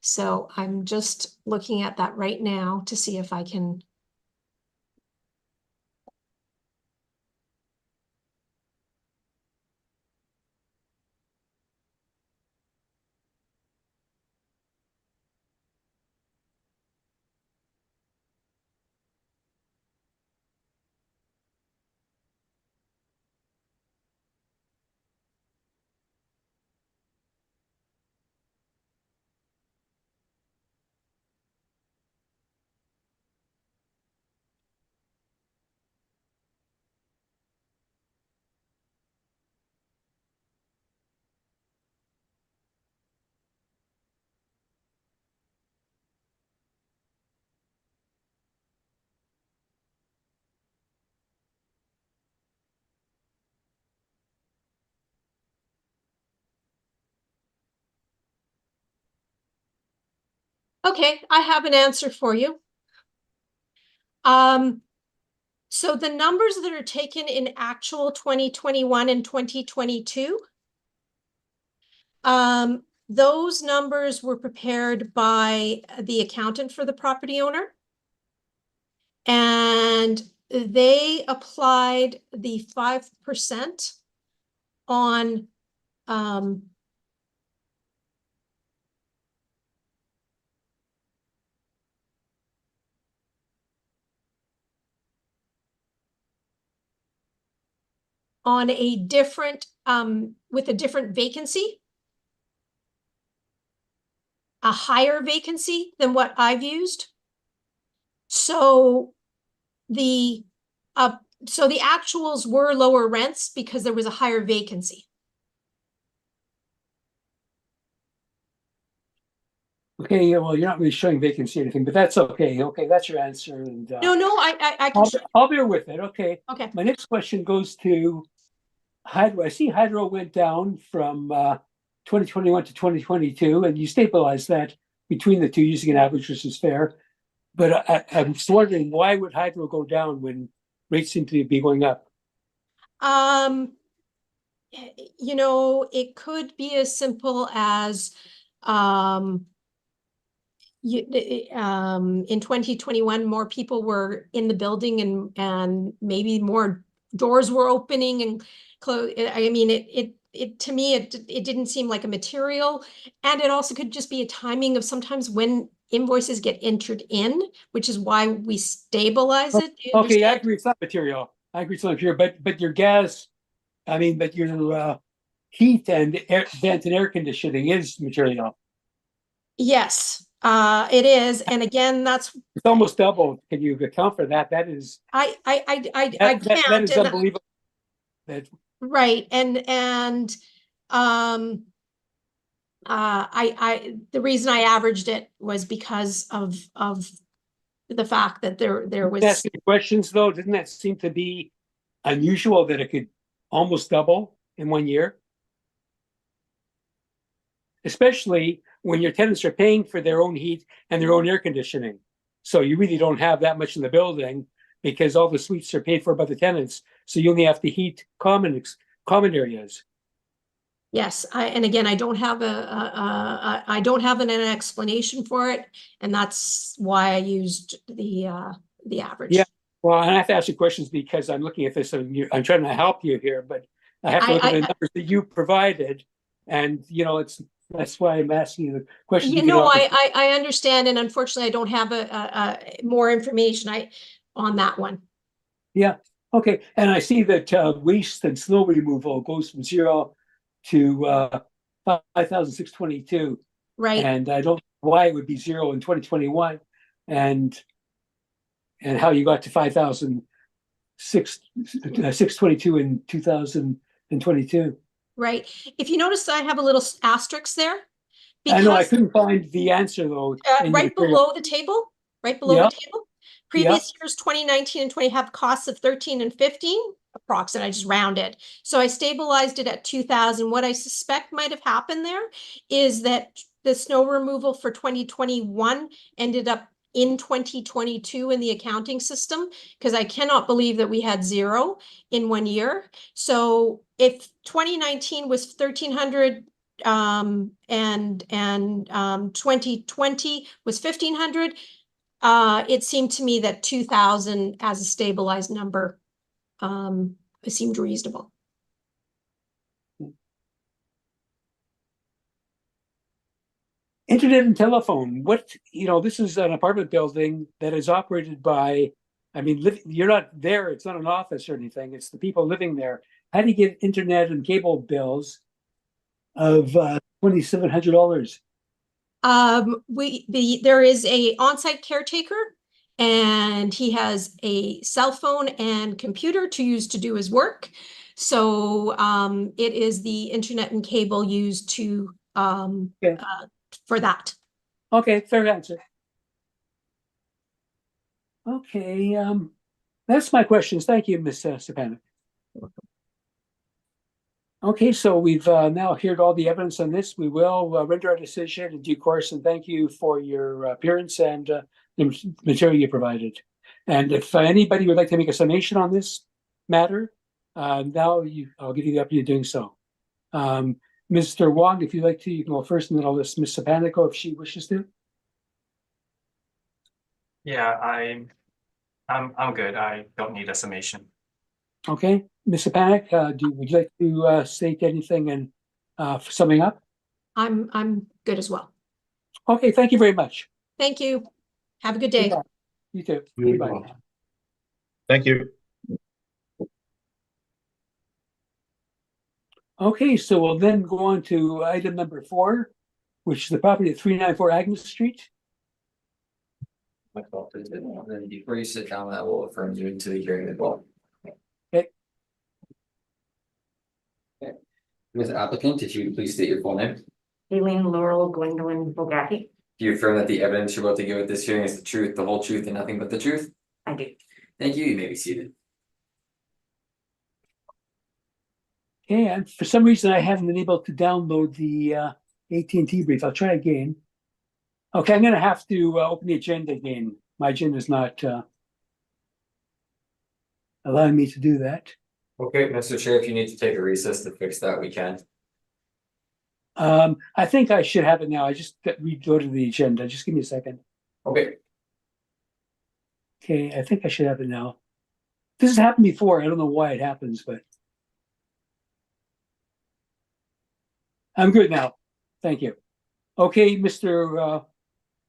So I'm just looking at that right now to see if I can. Okay, I have an answer for you. So the numbers that are taken in actual 2021 and 2022, those numbers were prepared by the accountant for the property owner. And they applied the 5% on, on a different, with a different vacancy, a higher vacancy than what I've used. So the, so the actuals were lower rents because there was a higher vacancy. Okay, yeah, well, you're not really showing vacancy or anything, but that's okay. Okay, that's your answer, and No, I can, I'll bear with it. Okay. okay. My next question goes to hydro. I see hydro went down from 2021 to 2022, and you stabilized that between the two using an average, which is fair. But I'm just wondering, why would hydro go down when rates seem to be going up? You know, it could be as simple as, in 2021, more people were in the building and maybe more doors were opening and close. I mean, to me, it didn't seem like a material. And it also could just be a timing of sometimes when invoices get entered in, which is why we stabilize it. Do you Okay, I understand? agree. It's not material. I agree it's not material, but your gas, I mean, but your heat and vent and air conditioning is material. Yes, it is. And again, that's, It's almost double. Can you account for that? That is I that can't. is And unbelievable. That right. And, the reason I averaged it was because of the fact that there was, asking questions though, didn't that seem to be unusual that it could almost double in 1 year? Especially when your tenants are paying for their own heat and their own air conditioning. So you really don't have that much in the building because all the suites are paid for by the tenants. So you only have to heat common areas. yes, and again, I don't have I don't have an explanation for it, and that's why I used the average. Yeah. Well, I have to ask you questions because I'm looking at this and I'm trying to help you here, but I have to look at the numbers that you provided, and that's why I'm asking you the questions. You know, I understand, and unfortunately, I don't have a more information on that one. Yeah. Okay. And I see that waste and snow removal goes from 0 to 5,622, Right. and I don't know why it would be 0 in 2021, and how you got to 5,622 in 2022. Right. If you notice, I have a little asterisk there. I know I Because couldn't find the answer though. right below the table, right below Yeah. the table. Previous years, 2019 and 20 have costs of 13 and 15, approximate. I just rounded. So I stabilized it at 2,000. What I suspect might have happened there is that the snow removal for 2021 ended up in 2022 in the accounting system, because I cannot believe that we had 0 in 1 year. So if 2019 was 1,300, and 2020 was 1,500, it seemed to me that 2,000 as a stabilized number seemed reasonable. Internet and telephone. This is an apartment building that is operated by, I mean, you're not there. It's not an office or anything. It's the people living there. How do you get internet and cable bills of $2,700? There is a on-site caretaker, and he has a cell phone and computer to use to do his work. So it is the internet and cable used to for that. Okay, fair answer. Okay, that's my questions. Thank you, Ms. Stepanek. Okay, so we've now heard all the evidence on this. We will render our decision in due course, and thank you for your appearance and the material you provided. And if anybody would like to make a summation on this matter, I'll give you the opportunity of doing so. Mr. Wong, if you'd like to, you can go first, and then I'll list Ms. Sapanico if she wishes to. Yeah, I'm good. I don't need a summation. Okay, Ms. Sapanic, would you like to state anything and summing up? I'm good as well. Okay, thank you very much. Thank you. Have a good day. Goodbye. You too. You as Goodbye. well. Thank you. Okay, so we'll then go on to item number 4, which is the property at 394 Agnes Street. My fault, and then before you sit down, I will affirm you into the hearing as well. Okay. Okay. Ms. Applicant, if you would please state your full name. Aileen Laurel Gwendolyn Bogatti. Do you affirm that the evidence you're about to give at this hearing is the truth, the whole truth, and nothing but the truth? I do. Thank you. You may be seated. Okay, and for some reason I haven't been able to download the AT&T brief. I'll try again. Okay, I'm gonna have to open the agenda again. My agenda is not allowing me to do that. Okay, Mr. Chair, if you need to take a recess to fix that, we can. I think I should have it now. I just go to the agenda. Just give me a second. Okay, Okay, I think I should have it now. This has happened before. I don't know why it happens, but I'm good now. Thank you. Okay, Mr.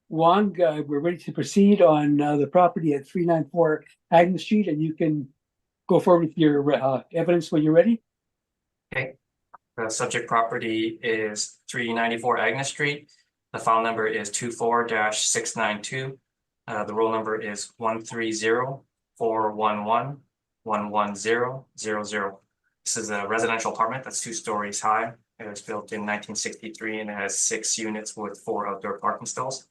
Wong, we're ready to proceed on the property at 394 Agnes Street, and you can go forward with your evidence when you're ready. Okay. The subject property is 394 Agnes Street. The file number is 24-692. The roll number is 130-411-11000. This is a residential apartment that's 2 stories high. It was built in 1963 and it has 6 units with 4 outdoor parking stalls.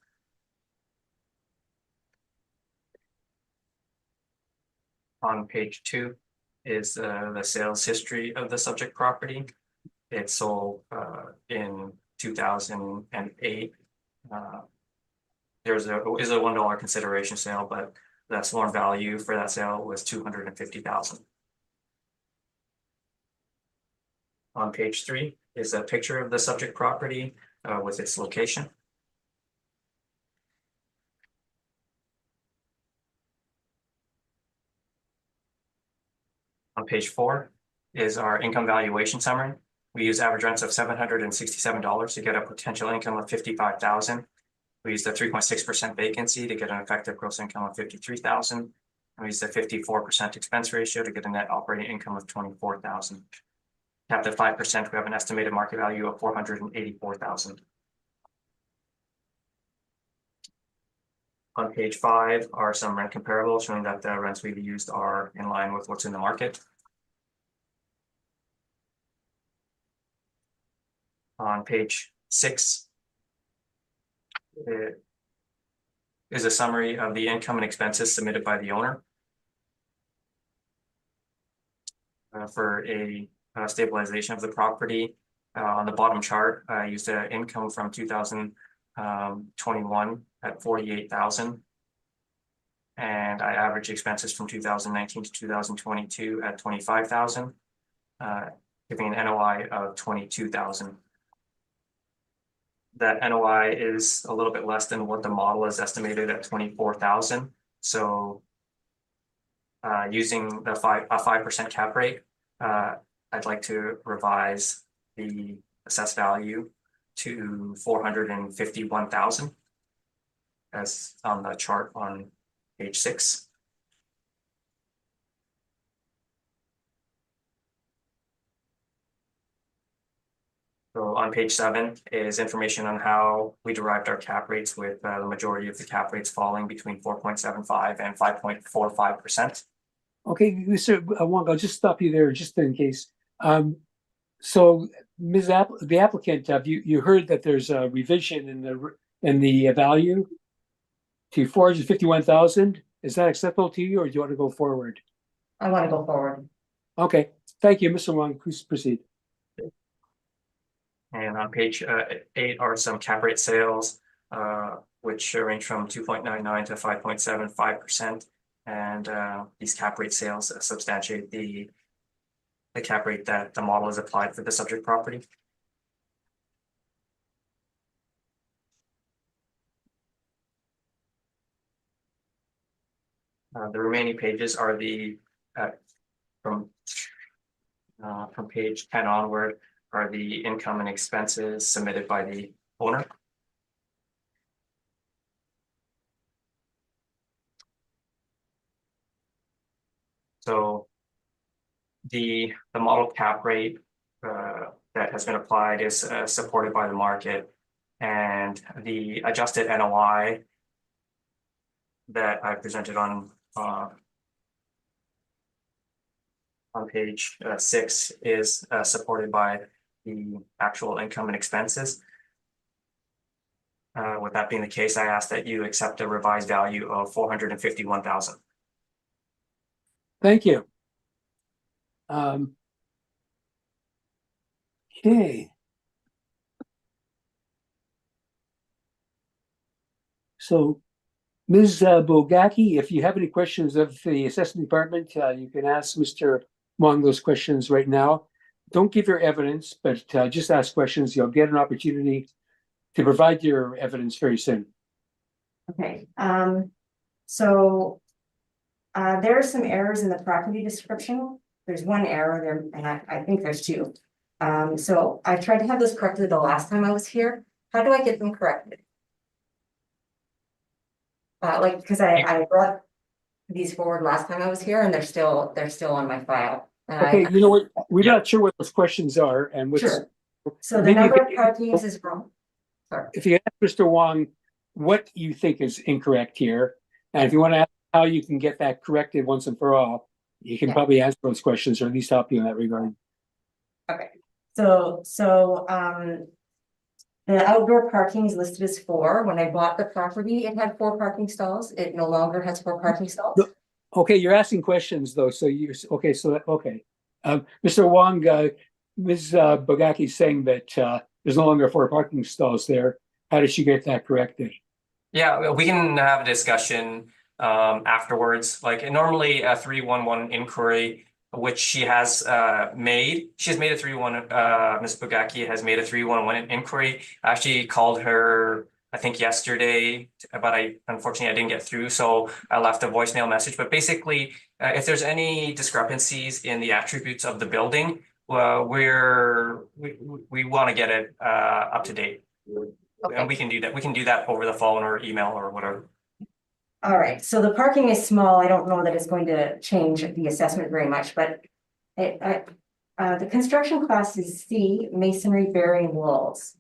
On page 2 is the sales history of the subject property. It sold in 2008. There is a $1 consideration sale, but the sworn value for that sale was $250,000. On page 3 is a picture of the subject property with its location. On page 4 is our income valuation summary. We use average rents of $767 to get a potential income of $55,000. We used a 3.6% vacancy to get an effective gross income of $53,000. We used a 54% expense ratio to get a net operating income of $24,000. Capped at 5%, we have an estimated market value of $484,000. On page 5 are some rent comparables showing that the rents we've used are in line with what's in the market. On page 6 is a summary of the income and expenses submitted by the owner for a stabilization of the property. On the bottom chart, I used an income from 2021 at $48,000, and I averaged expenses from 2019 to 2022 at $25,000, giving an NOI of $22,000. That NOI is a little bit less than what the model is estimated at $24,000. So using the 5% cap rate, I'd like to revise the assessed value to $451,000 as on the chart on page 6. So on page 7 is information on how we derived our cap rates, with the majority of the cap rates falling between 4.75 and 5.45%. Okay, Mr. Wong, I'll just stop you there just in case. So, the applicant, have you heard that there's a revision in the value to 451,000? Is that acceptable to you, or do you want to go forward? I want to go forward. Okay, thank you, Mr. Wong. Please proceed. And on page 8 are some cap rate sales, which range from 2.99 to 5.75%. And these cap rate sales substantiate the cap rate that the model is applied for the subject property. The remaining pages are the from page 10 onward are the income and expenses submitted by the owner. So the model cap rate that has been applied is supported by the market, and the adjusted NOI that I presented on page 6 is supported by the actual income and expenses. With that being the case, I ask that you accept a revised value of $451,000. Thank you. Okay. So, Ms. Bogacki, if you have any questions of the assessment department, you can ask Mr. Wong those questions right now. Don't give your evidence, but just ask questions. You'll get an opportunity to provide your evidence very soon. Okay, so there are some errors in the property description. There's one error there, and I think there's two. So I tried to have this corrected the last time I was here. How do I get them corrected? Like, because I brought these forward last time I was here, and they're still on my file. And Okay, you know what? We're not sure what those questions are and what's. Sure. So the maybe you number of can- parkings is wrong. Sorry. If you ask Mr. Wong what you think is incorrect here, and if you want to ask how you can get that corrected once and for all, you can Yeah. probably answer those questions or at least help you in that regard. Okay, so the outdoor parking is listed as 4. When I bought the property, it had 4 parking stalls. It no longer has 4 parking stalls. No. Okay, you're asking questions though, so you, okay, so, okay. Mr. Wong, Ms. Bogacki is saying that there's no longer 4 parking stalls there. How did she get that corrected? Yeah, we can have a discussion afterwards. Like normally a 311 inquiry, which she has made. She has made a 311. Ms. Bogacki has made a 311 inquiry. I actually called her, I think yesterday, but unfortunately I didn't get through, so I left a voicemail message. But basically, if there's any discrepancies in the attributes of the building, we want to get it up to date. Okay. And we can do that. We can do that over the phone or email or whatever. All right, so the parking is small. I don't know that it's going to change the assessment very much, but the construction class is C, masonry bearing walls.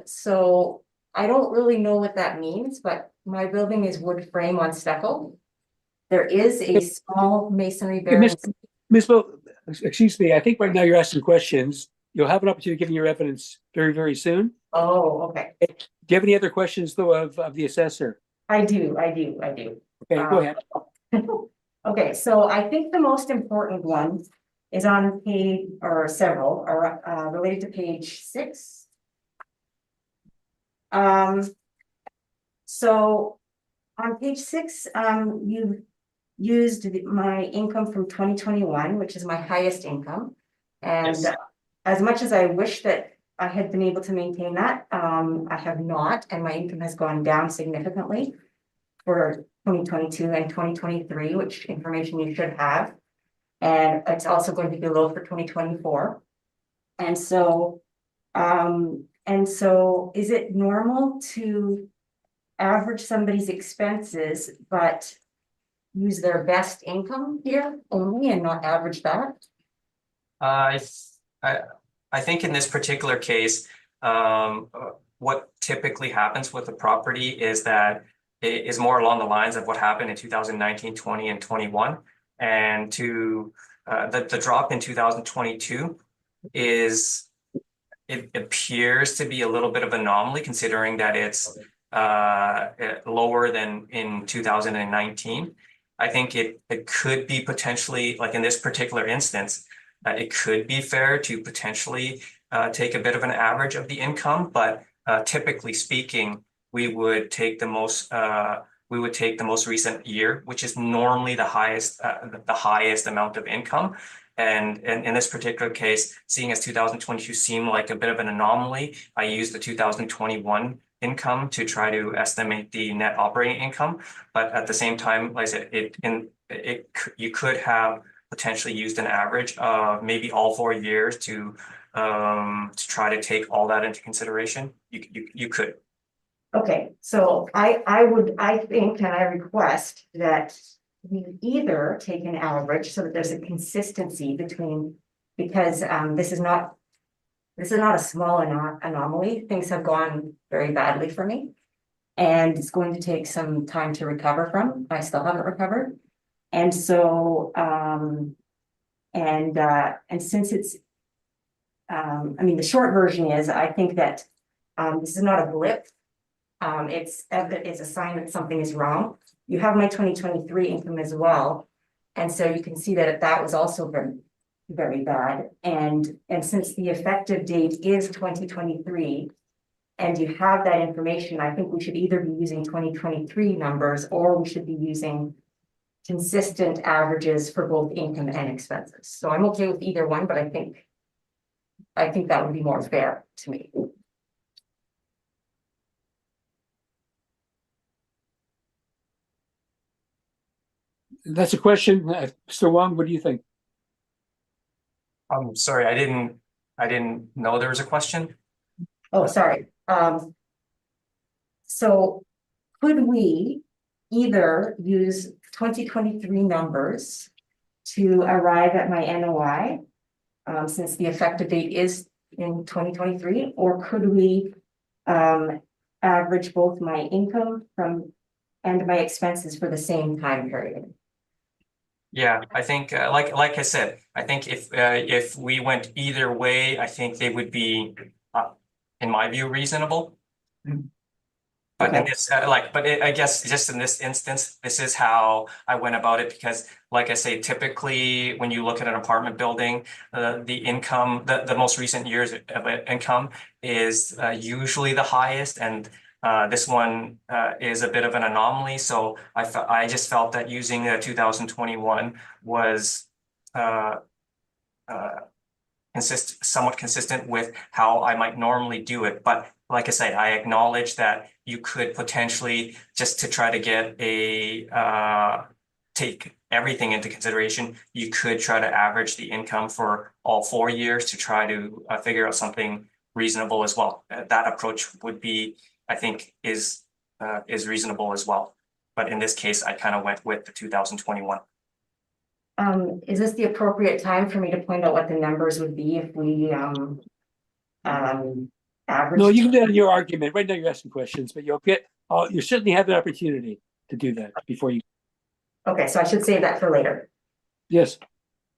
So I don't really know what that means, but my building is wood frame on stucco. There is a small masonry bearing. Ms. Bo, excuse me, I think right now you're asking questions. You'll have an opportunity to give your evidence very, very soon. Oh, okay. Do you have any other questions though of the assessor? I do. Okay, go ahead. Okay, so I think the most important one is on page, or several, are related to page 6. So on page 6, you used my income from 2021, which is my highest income. And Yes. as much as I wish that I had been able to maintain that, I have not, and my income has gone down significantly for 2022 and 2023, which information you should have. And it's also going to be low for 2024. And so is it normal to average somebody's expenses, but use their best income here only and not average that? I think in this particular case, what typically happens with the property is that it is more along the lines of what happened in 2019, 20, and 21. And the drop in 2022 it appears to be a little bit of an anomaly, considering that it's lower than in 2019. I think it could be potentially, like in this particular instance, it could be fair to potentially take a bit of an average of the income, but typically speaking, we would take the most recent year, which is normally the highest amount of income. And in this particular case, seeing as 2022 seemed like a bit of an anomaly, I used the 2021 income to try to estimate the net operating income. But at the same time, like I said, you could have potentially used an average of maybe all 4 years to try to take all that into consideration. You could. Okay, so I think and I request that we either take an average so that there's a consistency between, because this is not a small anomaly. Things have gone very badly for me. And it's going to take some time to recover from. I still haven't recovered. And so and since it's I mean, the short version is I think that this is not a blip. It's a sign that something is wrong. You have my 2023 income as well. And so you can see that that was also very, very bad. And since the effective date is 2023, and you have that information, I think we should either be using 2023 numbers or we should be using consistent averages for both income and expenses. So I'm okay with either one, but I think that would be more fair to me. That's a question. Mr. Wong, what do you think? I'm sorry, I didn't know there was a question. Oh, sorry. So could we either use 2023 numbers to arrive at my NOI, since the effective date is in 2023, or could we average both my income and my expenses for the same time period? Yeah, I think like I said, I think if we went either way, I think they would be, in my view, reasonable. But in this, I guess just in this instance, this is how I went about it because, like I say, typically when you look at an apartment building, the income, the most recent years of income is usually the highest, and this one is a bit of an anomaly. So I just felt that using 2021 was somewhat consistent with how I might normally do it. But like I said, I acknowledge that you could potentially, just to try to get take everything into consideration, you could try to average the income for all 4 years to try to figure out something reasonable as well. That approach would be, I think, is reasonable as well. But in this case, I kind of went with the 2021. Is this the appropriate time for me to point out what the numbers would be if we average? No, you can do that in your argument. Right now you're asking questions, but you certainly have the opportunity to do that before you. Okay, so I should save that for later. Yes.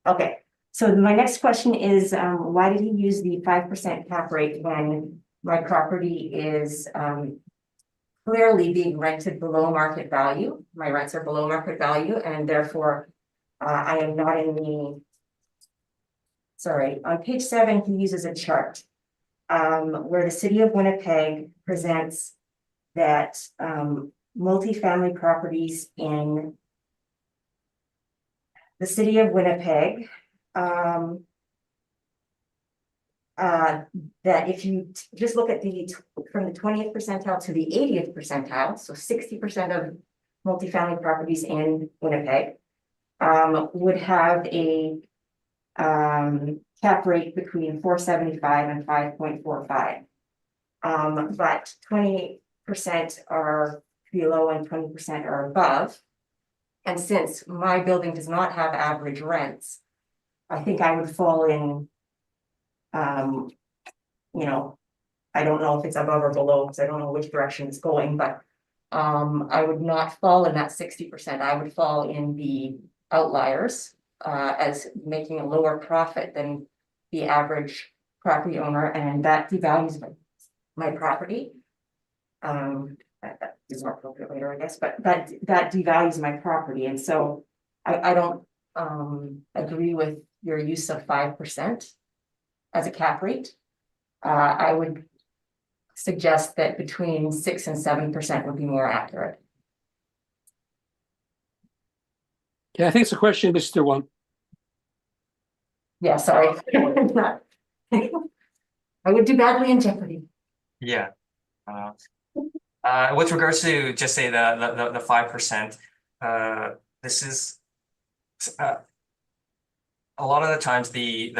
Okay, so my next question is, why did he use the 5% cap rate when my property is clearly being rented below market value? My rents are below market value, and therefore I am not in the, sorry, on page 7, he uses a chart where the city of Winnipeg presents that multifamily properties in the city of Winnipeg, that if you just look at from the 20th percentile to the 80th percentile, so 60% of multifamily properties in Winnipeg would have a cap rate between 4.75 and 5.45. But 20% are below and 20% are above. And since my building does not have average rents, I think I would fall in, you know, I don't know if it's above or below because I don't know which direction it's going, but I would not fall in that 60%. I would fall in the outliers as making a lower profit than the average property owner, and that devalues my property. That is more appropriate later, I guess, but that devalues my property, and so I don't agree with your use of 5% as a cap rate. I would suggest that between 6% and 7% would be more accurate. Okay, I think it's a question, Mr. Wong. Yeah, sorry. Not- I would do badly in Jeopardy. Yeah. With regards to just say the 5%, this is a lot of the times the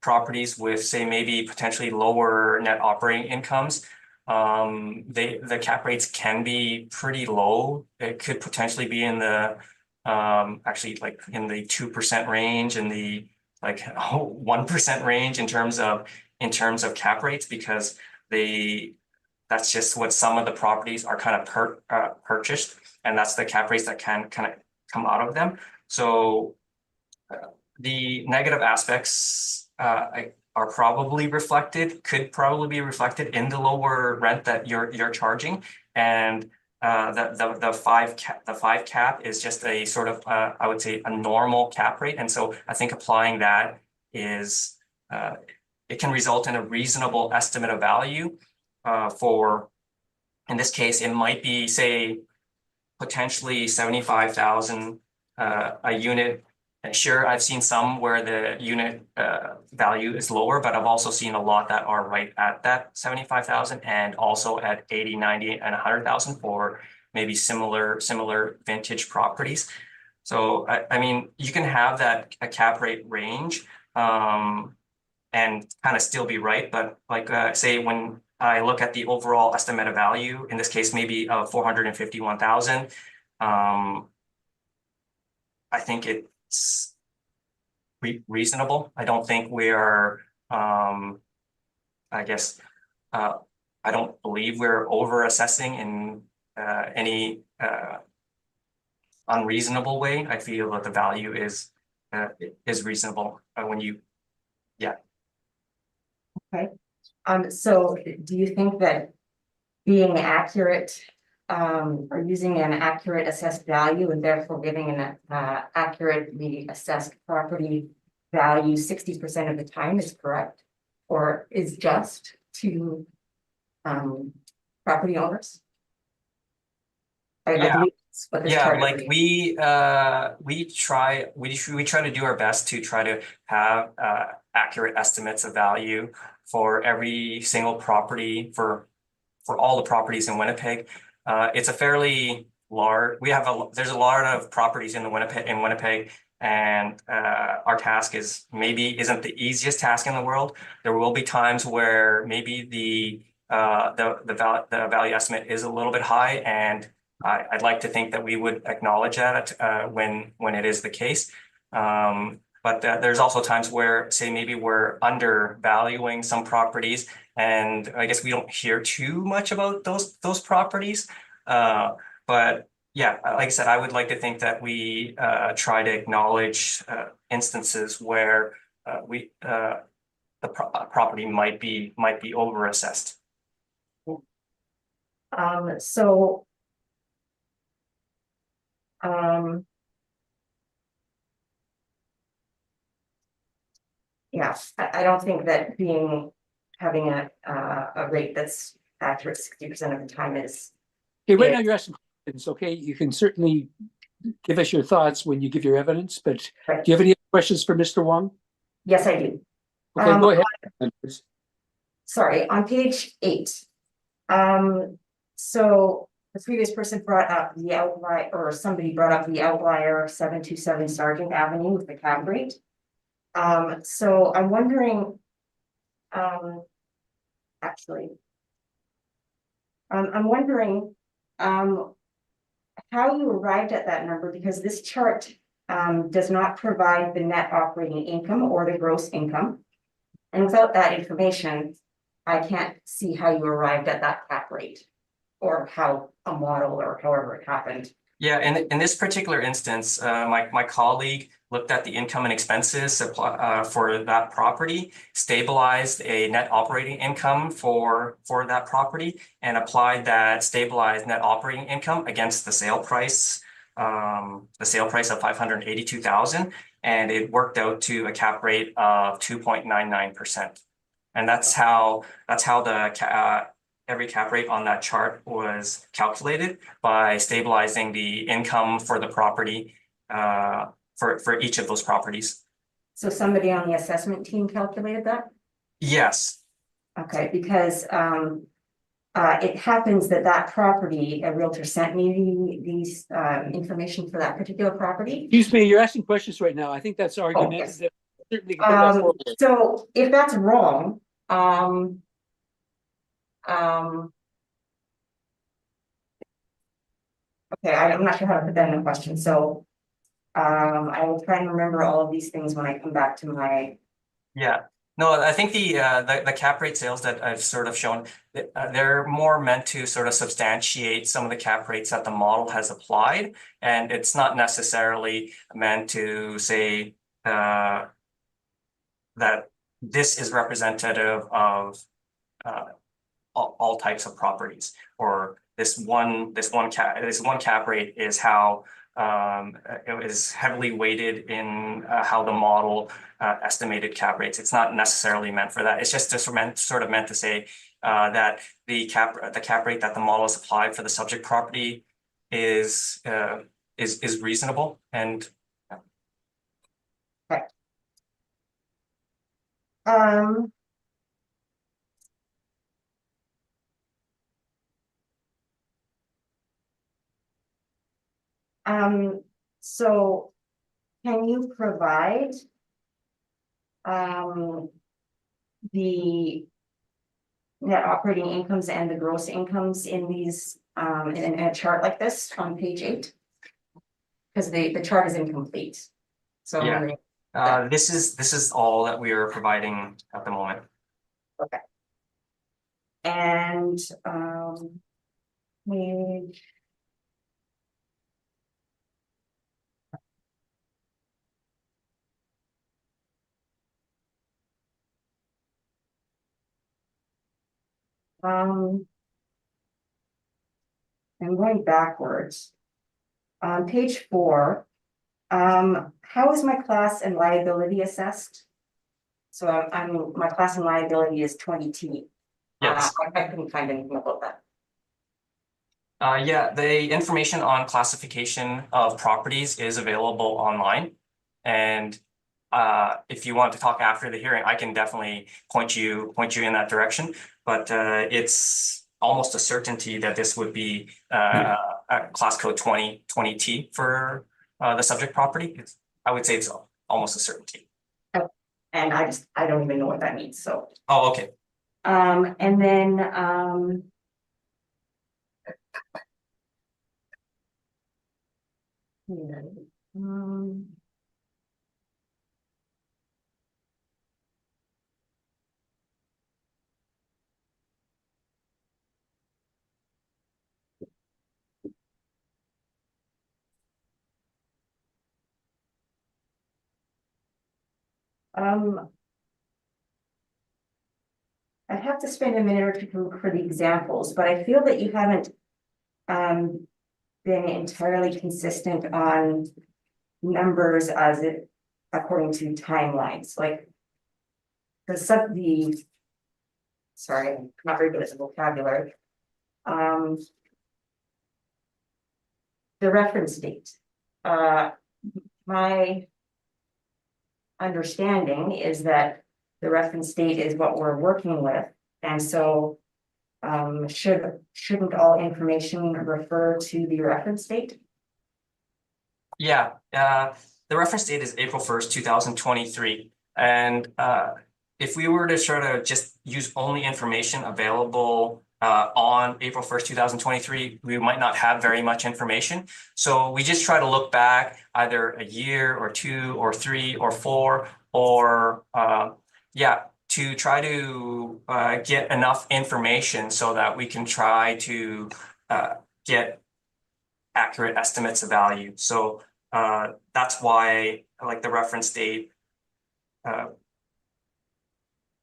properties with say maybe potentially lower net operating incomes, the cap rates can be pretty low. It could potentially be in the actually like in the 2% range, in the like 1% range in terms of cap rates, because that's just what some of the properties are kind of purchased, and that's the cap rates that can kind of come out of them. So the negative aspects are probably could probably be reflected in the lower rent that you're charging, and the five cap is just a sort of I would say a normal cap rate, and so I think applying that is it can result in a reasonable estimate of value for, in this case, it might be say potentially 75,000 a unit. And sure, I've seen some where the unit value is lower, but I've also seen a lot that are right at that 75,000 and also at 80, 90, and 100,000 for maybe similar vintage properties. So I mean, you can have that a cap rate range and kind of still be right, but like say when I look at the overall estimate of value, in this case maybe 451,000, I think it's reasonable. I don't think we are, I guess, I don't believe we're over assessing in any unreasonable way. I feel that the value is reasonable when you, yeah. Okay. So do you think that being accurate or using an accurate assessed value and therefore giving an accurately assessed property value 60% of the time is correct or is just to property owners? I believe that's what this chart Like is. we try to do our best to try to have accurate estimates of value for every single property for all the properties in Winnipeg. It's a fairly large, there's a lot of properties in Winnipeg, and our task isn't the easiest task in the world. There will be times where maybe the value estimate is a little bit high, and I'd like to think that we would acknowledge that when it is the case. But there's also times where, say, maybe we're undervaluing some properties, and I guess we don't hear too much about those properties. But yeah, like I said, I would like to think that we try to acknowledge instances where the property might be overassessed. Yeah, I don't think that having a rate that's accurate 60% of the time is. Okay, right now you're asking questions, okay? You can certainly give us your thoughts when you give your evidence, but Right. do you have any questions for Mr. Wong? Yes, I do. Okay, go ahead. Sorry, on page 8. So the previous person brought up the outlier, or somebody brought up the outlier 727 Sargent Avenue with the cap rate. So I'm wondering, actually, I'm wondering how you arrived at that number, because this chart does not provide the net operating income or the gross income. And without that information, I can't see how you arrived at that cap rate or how a model or however it happened. Yeah, and in this particular instance, my colleague looked at the income and expenses for that property, stabilized a net operating income for that property, and applied that stabilized net operating income against the sale price of 582,000, and it worked out to a cap rate of 2.99%. And that's how the every cap rate on that chart was calculated by stabilizing the income for the property for each of those properties. So somebody on the assessment team calculated that? Yes. Okay, because it happens that property, a realtor sent me these information for that particular property. Excuse me, you're asking questions right now. I think that's argument. yes. Certainly can put that forward. So if that's wrong, okay, I'm not sure how to put that in a question, so I will try and remember all of these things when I come back to my. Yeah. No, I think the cap rate sales that I've sort of shown, they're more meant to sort of substantiate some of the cap rates that the model has applied, and it's not necessarily meant to say that this is representative of all types of properties, or this one cap rate is how it is heavily weighted in how the model estimated cap rates. It's not necessarily meant for that. It's just meant to say that the cap rate that the model has applied for the subject property is reasonable. And so can you provide the net operating incomes and the gross incomes in these in a chart like this on page 8? Because the chart is incomplete. So I'm Yeah. wondering. This is all that we are providing at the moment. Okay. And page. I'm going backwards. On page 4, how is my class and liability assessed? So my class and liability is 20T. Yes. I couldn't find anything about that. Yeah, the information on classification of properties is available online. And if you want to talk after the hearing, I can definitely point you in that direction. But it's almost a certainty that this would be a class code 20T for the subject property. I would say it's almost a certainty. Oh, and I don't even know what that means. So. Oh, okay. And then I'd have to spend a minute or two for the examples, but I feel that you haven't been entirely consistent on numbers as it according to timelines, like sorry, I'm not very good at the vocabulary. The reference date. My understanding is that the reference date is what we're working with, and so shouldn't all information refer to the reference date? Yeah, the reference date is April 1st, 2023. And if we were to sort of just use only information available on April 1st, 2023, we might not have very much information. So we just try to look back either a year or 2 or 3 or 4, or to try to get enough information so that we can try to get accurate estimates of value. So that's why I like the reference date.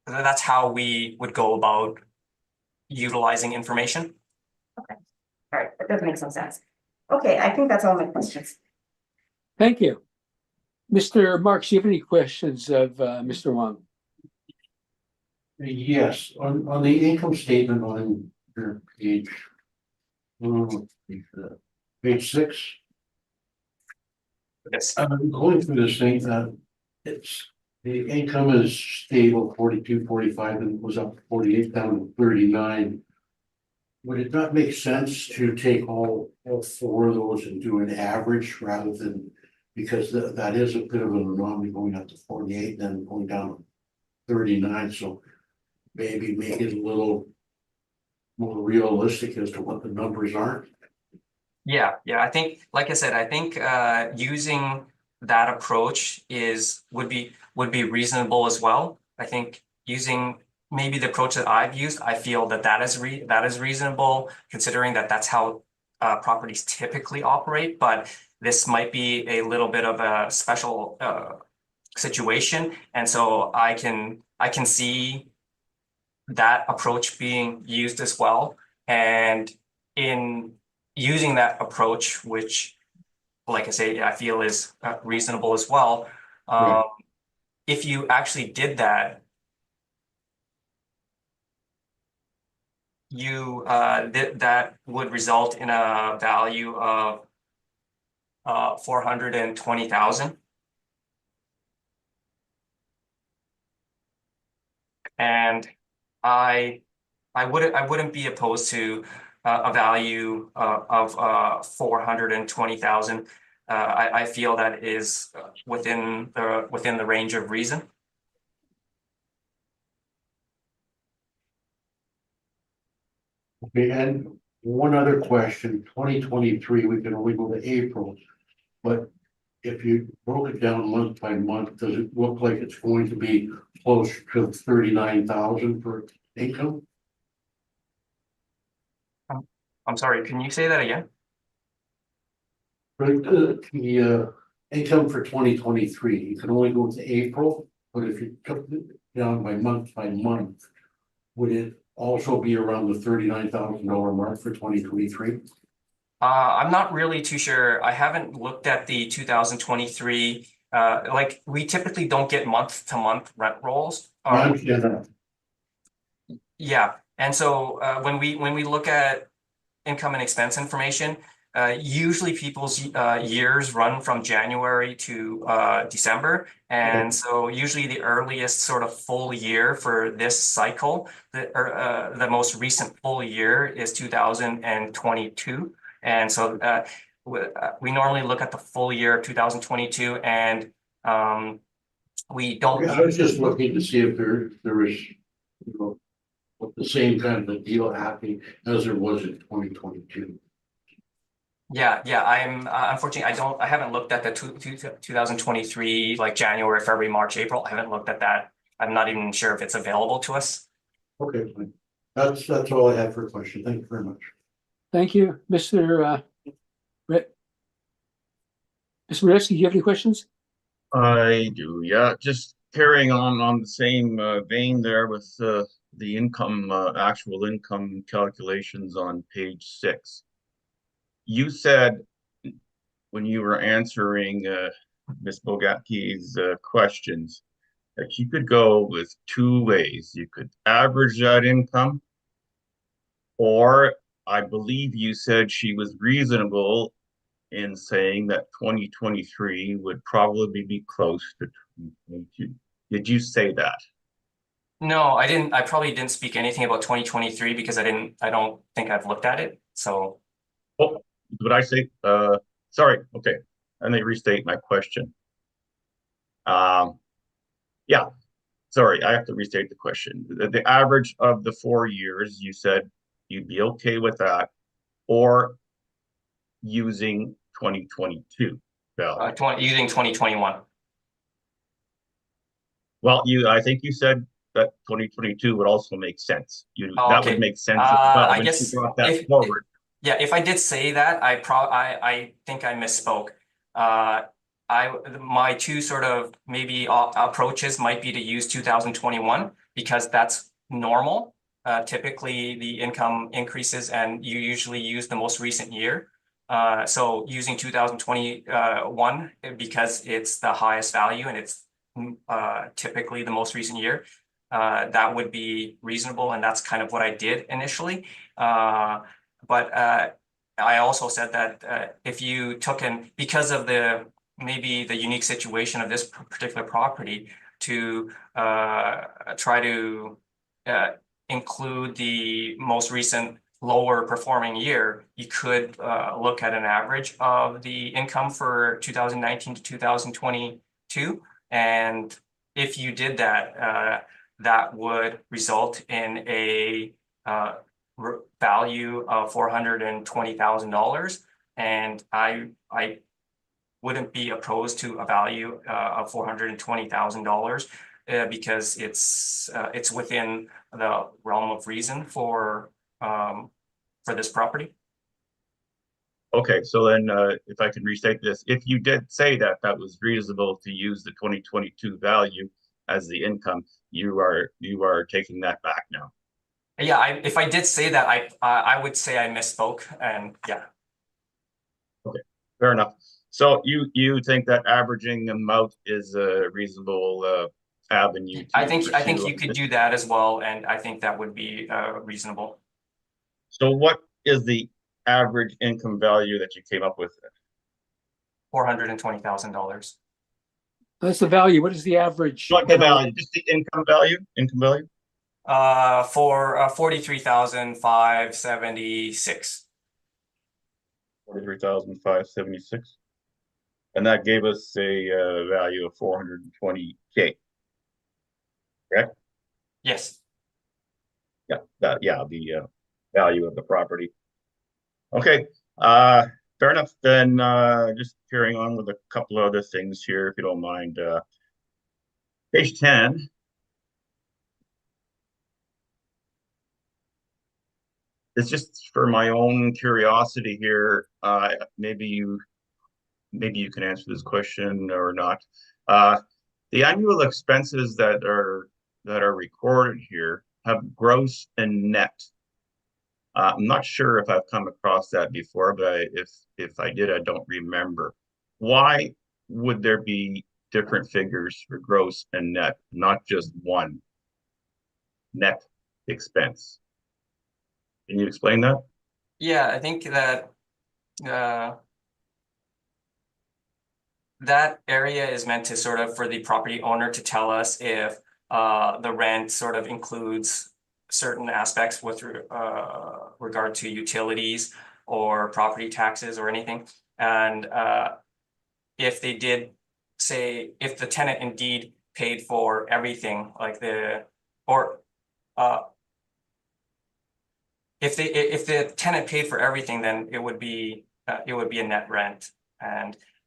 That's how we would go about utilizing information. Okay, all right, that does make some sense. Okay, I think that's all my questions. Thank you. Mr. Marks, do you have any questions of Mr. Wong? Yes, on the income statement on your page. Page 6, Yes. I'm going through this thing, it's, the income is stable, 42, 45, and it was up 48 down to 39. Would it not make sense to take all four of those and do an average rather than, because that is a bit of an anomaly going up to 48 and then going down to 39, so maybe make it a little more realistic as to what the numbers are. Yeah, I think, like I said, I think using that approach would be reasonable as well. I think using maybe the approach that I've used, I feel that is reasonable, considering that that's how properties typically operate. But this might be a little bit of a special situation, and so I can see that approach being used as well. And in using that approach, which, like I say, I feel is reasonable as well. Right. If you actually did that, that would result in a value of 420,000. And I wouldn't be opposed to a value of 420,000. I feel that is within the range of reason. Okay, and one other question, 2023, we can only go to April, but if you broke it down month by month, does it look like it's going to be closer to 39,000 for income? I'm sorry, can you say that again? For the income for 2023, you can only go to April, but if you took it down by month, would it also be around the $39,000 mark for 2023? I'm not really too sure. I haven't looked at the 2023. Like, we typically don't get month-to-month rent rolls. I understand that. Yeah, and so when we look at income and expense information, usually people's years run from January to December, and so usually the earliest sort of full year for this cycle, the most recent full year is 2022, and so we normally look at the full year of 2022, and we don't. I was just looking to see if there is, you know, the same kind of a deal happening as there was in 2022. Yeah, I'm unfortunately I haven't looked at the 2023, like January, February, March, April. I haven't looked at that. I'm not even sure if it's available to us. Okay, fine. That's all I have for a question. Thank you very much. Thank you, Mr. Mr. Moretzky, do you have any questions? I do, yeah, just carrying on the same vein there with the income, actual income calculations on page 6. You said when you were answering Ms. Bogatki's questions that you could go with two ways. You could average that income, or I believe you said she was reasonable in saying that 2023 would probably be close to 2022. Did you say that? No, I didn't. I probably didn't speak anything about 2023 because I don't think I've looked at it. So, Oh, would I say? Sorry. Okay, let me restate my question. Yeah. Sorry, I have to restate the question. The average of the 4 years, you said you'd be okay with that, or using 2022 value. using 2021. Well, I think you said that 2022 would also make sense. Oh, that okay. would make sense as well I when guess you brought that if forward. yeah, if I did say that, I think I misspoke. My two sort of maybe approaches might be to use 2021 because that's normal. Typically, the income increases, and you usually use the most recent year. So using 2021 because it's the highest value and it's typically the most recent year. that would be reasonable, and that's kind of what I did initially. But I also said that if you took in, because of maybe the unique situation of this particular property, to try to include the most recent lower performing year, you could look at an average of the income for 2019 to 2022. And if you did that, that would result in a value of $420,000. And I wouldn't be opposed to a value of $420,000 because it's within the realm of reason for this property. Okay, so then if I can restate this, if you did say that that was reasonable to use the 2022 value as the income, you are taking that back now. Yeah, if I did say that, I would say I misspoke, and yeah. Okay, fair enough. So you think that averaging them out is a reasonable avenue to I think pursue you on could this? do that as well, and I think that would be reasonable. So what is the average income value that you came up with? $420,000. That's the value. What is the average? Not the value, just the income value, income value? For 43,576. 43,576. And that gave us a value of 420K. Correct? Yes. Yeah, the value of the property. Okay, fair enough. Then just carrying on with a couple of other things here, if you don't mind. Page 10. It's just for my own curiosity here. Maybe you can answer this question or not. The annual expenses that are recorded here have gross and net. I'm not sure if I've come across that before, but if I did, I don't remember. Why would there be different figures for gross and net, not just one net expense? Can you explain that? Yeah, I think that that area is meant to sort of for the property owner to tell us if the rent sort of includes certain aspects with regard to utilities or property taxes or anything. And if they did say, if the tenant indeed paid for everything, like if the tenant paid for everything, then it would be a net rent.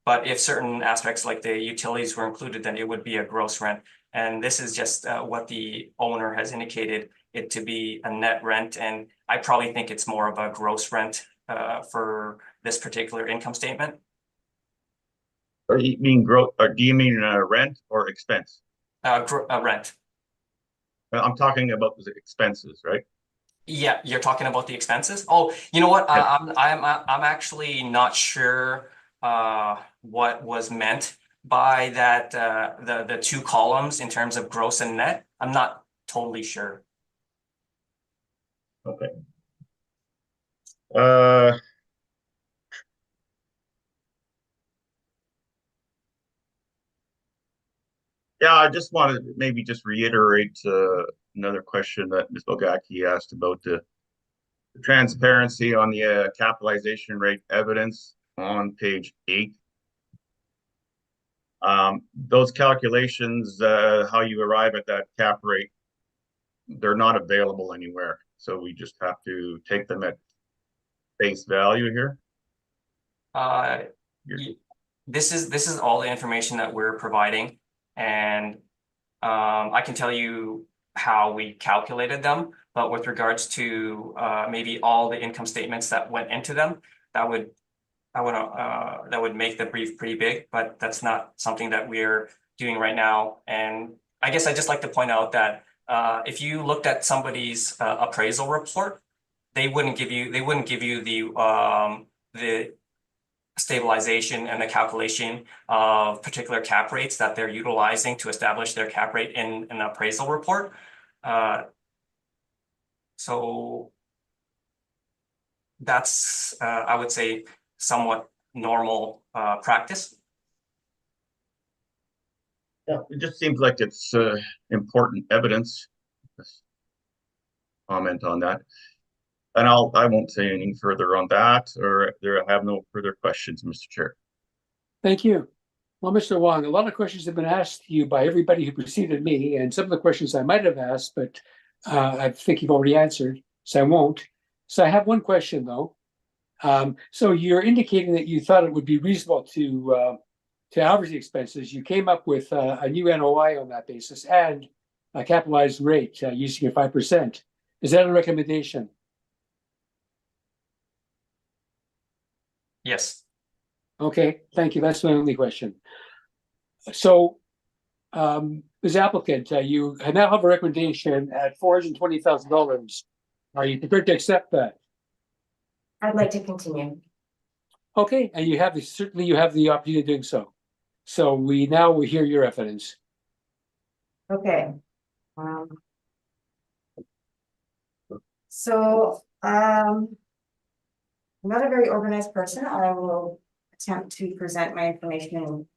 But if certain aspects like the utilities were included, then it would be a gross rent. And this is just what the owner has indicated it to be a net rent. And I probably think it's more of a gross rent for this particular income statement. Or you mean growth, or do you mean rent or expense? Rent. I'm talking about the expenses, right? Yeah, you're talking about the expenses. Oh, you know what? Yeah. I'm actually not sure what was meant by that the two columns in terms of gross and net. I'm not totally sure. Okay. Yeah, I just wanted to maybe just reiterate another question that Ms. Bogacki asked about the transparency on the capitalization rate evidence on page 8. Those calculations, how you arrive at that cap rate, they're not available anywhere. So we just have to take them at face value here. This is all the information that we're providing, and I can tell you how we calculated them, but with regards to maybe all the income statements that went into them, that would make the brief pretty big, but that's not something that we're doing right now. And I guess I just like to point out that if you looked at somebody's appraisal report, they wouldn't give you the stabilization and the calculation of particular cap rates that they're utilizing to establish their cap rate in an appraisal report. So that's, I would say, somewhat normal practice. Yeah, it just seems like it's important evidence. Comment on that. And I won't say anything further on that, or I have no further questions, Mr. Chair. Thank you. Well, Mr. Wong, a lot of questions have been asked to you by everybody who preceded me, and some of the questions I might have asked, but I think you've already answered, so I won't. So I have one question though. So you're indicating that you thought it would be reasonable to average the expenses. You came up with a new NOI on that basis and a capitalized rate using your 5%. Is that a recommendation? Yes. Okay, thank you. That's my only question. So, as applicant, you now have a recommendation at $420,000. Are you prepared to accept that? I'd like to continue. Okay, and you have certainly you have the opportunity of doing so. So we now will hear your evidence. Okay. So, I'm not a very organized person. I will attempt to present my information in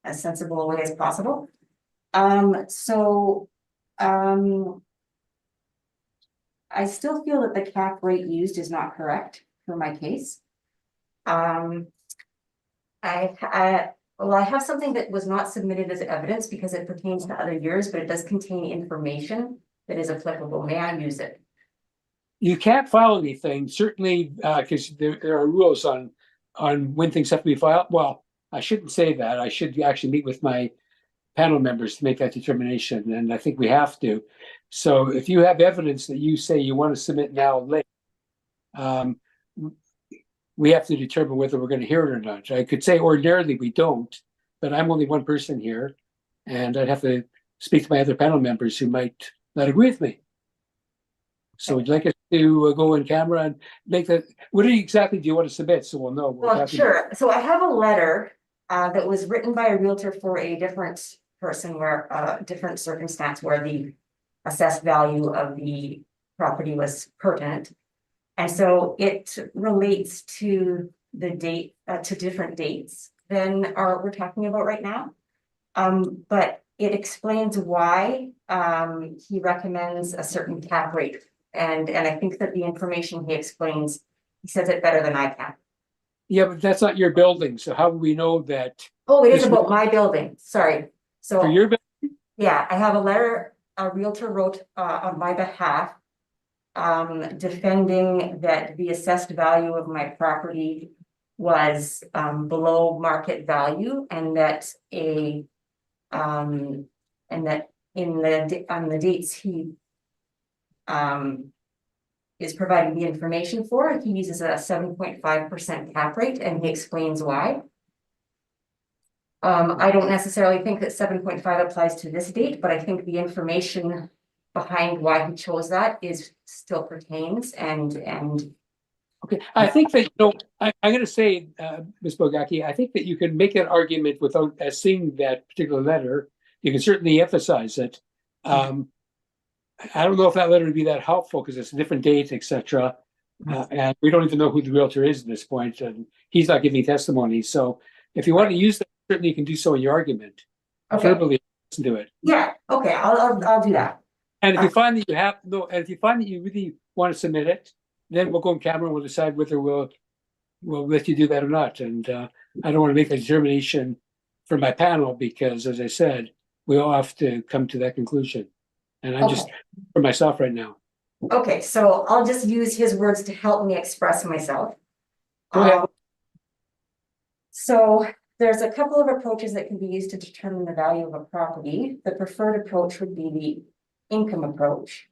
as sensible a way as possible. I still feel that the cap rate used is not correct for my case. Well, I have something that was not submitted as evidence because it pertains to other years, but it does contain information that is applicable. May I use it? You can't file anything, certainly, because there are rules on when things have to be filed. Well, I shouldn't say that. I should actually meet with my panel members to make that determination, and I think we have to. So if you have evidence that you say you want to submit now late, we have to determine whether we're going to hear it or not. I could say ordinarily we don't, but I'm only one person here, and I'd have to speak to my other panel members who might not agree with me. So would you like us to go in camera and make that? What exactly do you want to submit so we'll know? Well, sure. So I have a letter that was written by a realtor for a different person where different circumstance where the assessed value of the property was pertinent. And so it relates to the date, to different dates than we're talking about right now. But it explains why he recommends a certain cap rate. And I think that the information he explains, he says it better than I can. Yeah, but that's not your building, so how do we know that? Oh, it is about my building, sorry. So For your building? yeah, I have a letter a realtor wrote on my behalf defending that the assessed value of my property was below market value, and that on the dates he is providing the information for, he uses a 7.5% cap rate, and he explains why. I don't necessarily think that 7.5 applies to this date, but I think the information behind why he chose that is still pertains and. Okay, I think that, I'm going to say, Ms. Bogacki, I think that you can make an argument without seeing that particular letter. You can certainly emphasize it. I don't know if that letter would be that helpful because it's a different date, etc. And we don't even know who the realtor is at this point, and he's not giving testimony. So if you want to use that, certainly you can do so in your argument. Okay. Verbally listen to it. Yeah, okay, I'll do that. And if you find that if you find that you really want to submit it, then we'll go on camera and we'll decide whether we'll let you do that or not. And I don't want to make a determination for my panel because, as I said, we all have to come to that conclusion. And I'm just for myself right now. Okay, so I'll just use his words to help me express myself. Go ahead. So there's a couple of approaches that can be used to determine the value of a property. The preferred approach would be the income approach.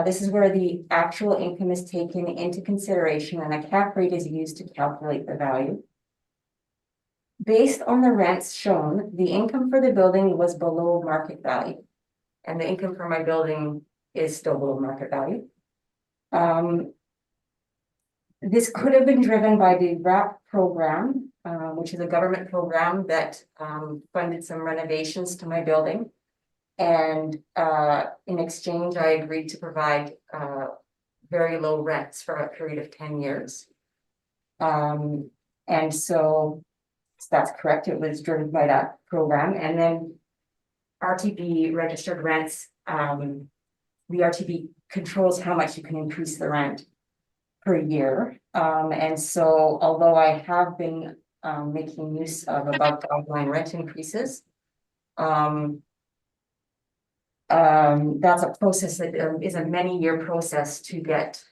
This is where the actual income is taken into consideration and a cap rate is used to calculate the value. Based on the rents shown, the income for the building was below market value, and the income for my building is still below market value. This could have been driven by the RAP program, which is a government program that funded some renovations to my building. And in exchange, I agreed to provide very low rents for a period of 10 years. And so that's correct. It was driven by that program. And then RTB registered rents, the RTB controls how much you can increase the rent per year. And so although I have been making use of above guideline rent increases, that's a process that is a many-year process to get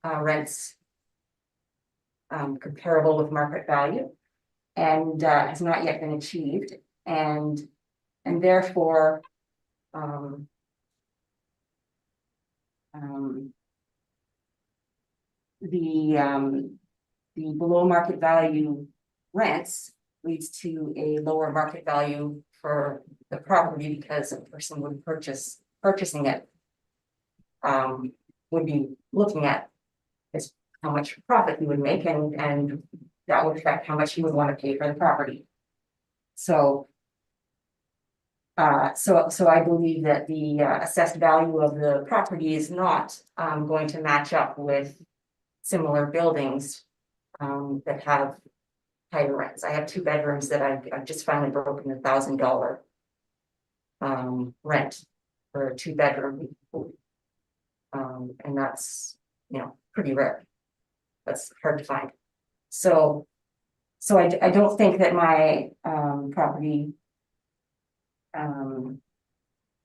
rents comparable with market value, and has not yet been achieved, and therefore the below market value rents leads to a lower market value for the property, because a person would purchasing it would be looking at is how much profit you would make, and that would affect how much you would want to pay for the property. So so I believe that the assessed value of the property is not going to match up with similar buildings that have higher rents. I have 2 bedrooms that I've just finally broken $1,000 rent for a 2-bedroom. And that's, you know, pretty rare. That's hard to find. So I don't think that my property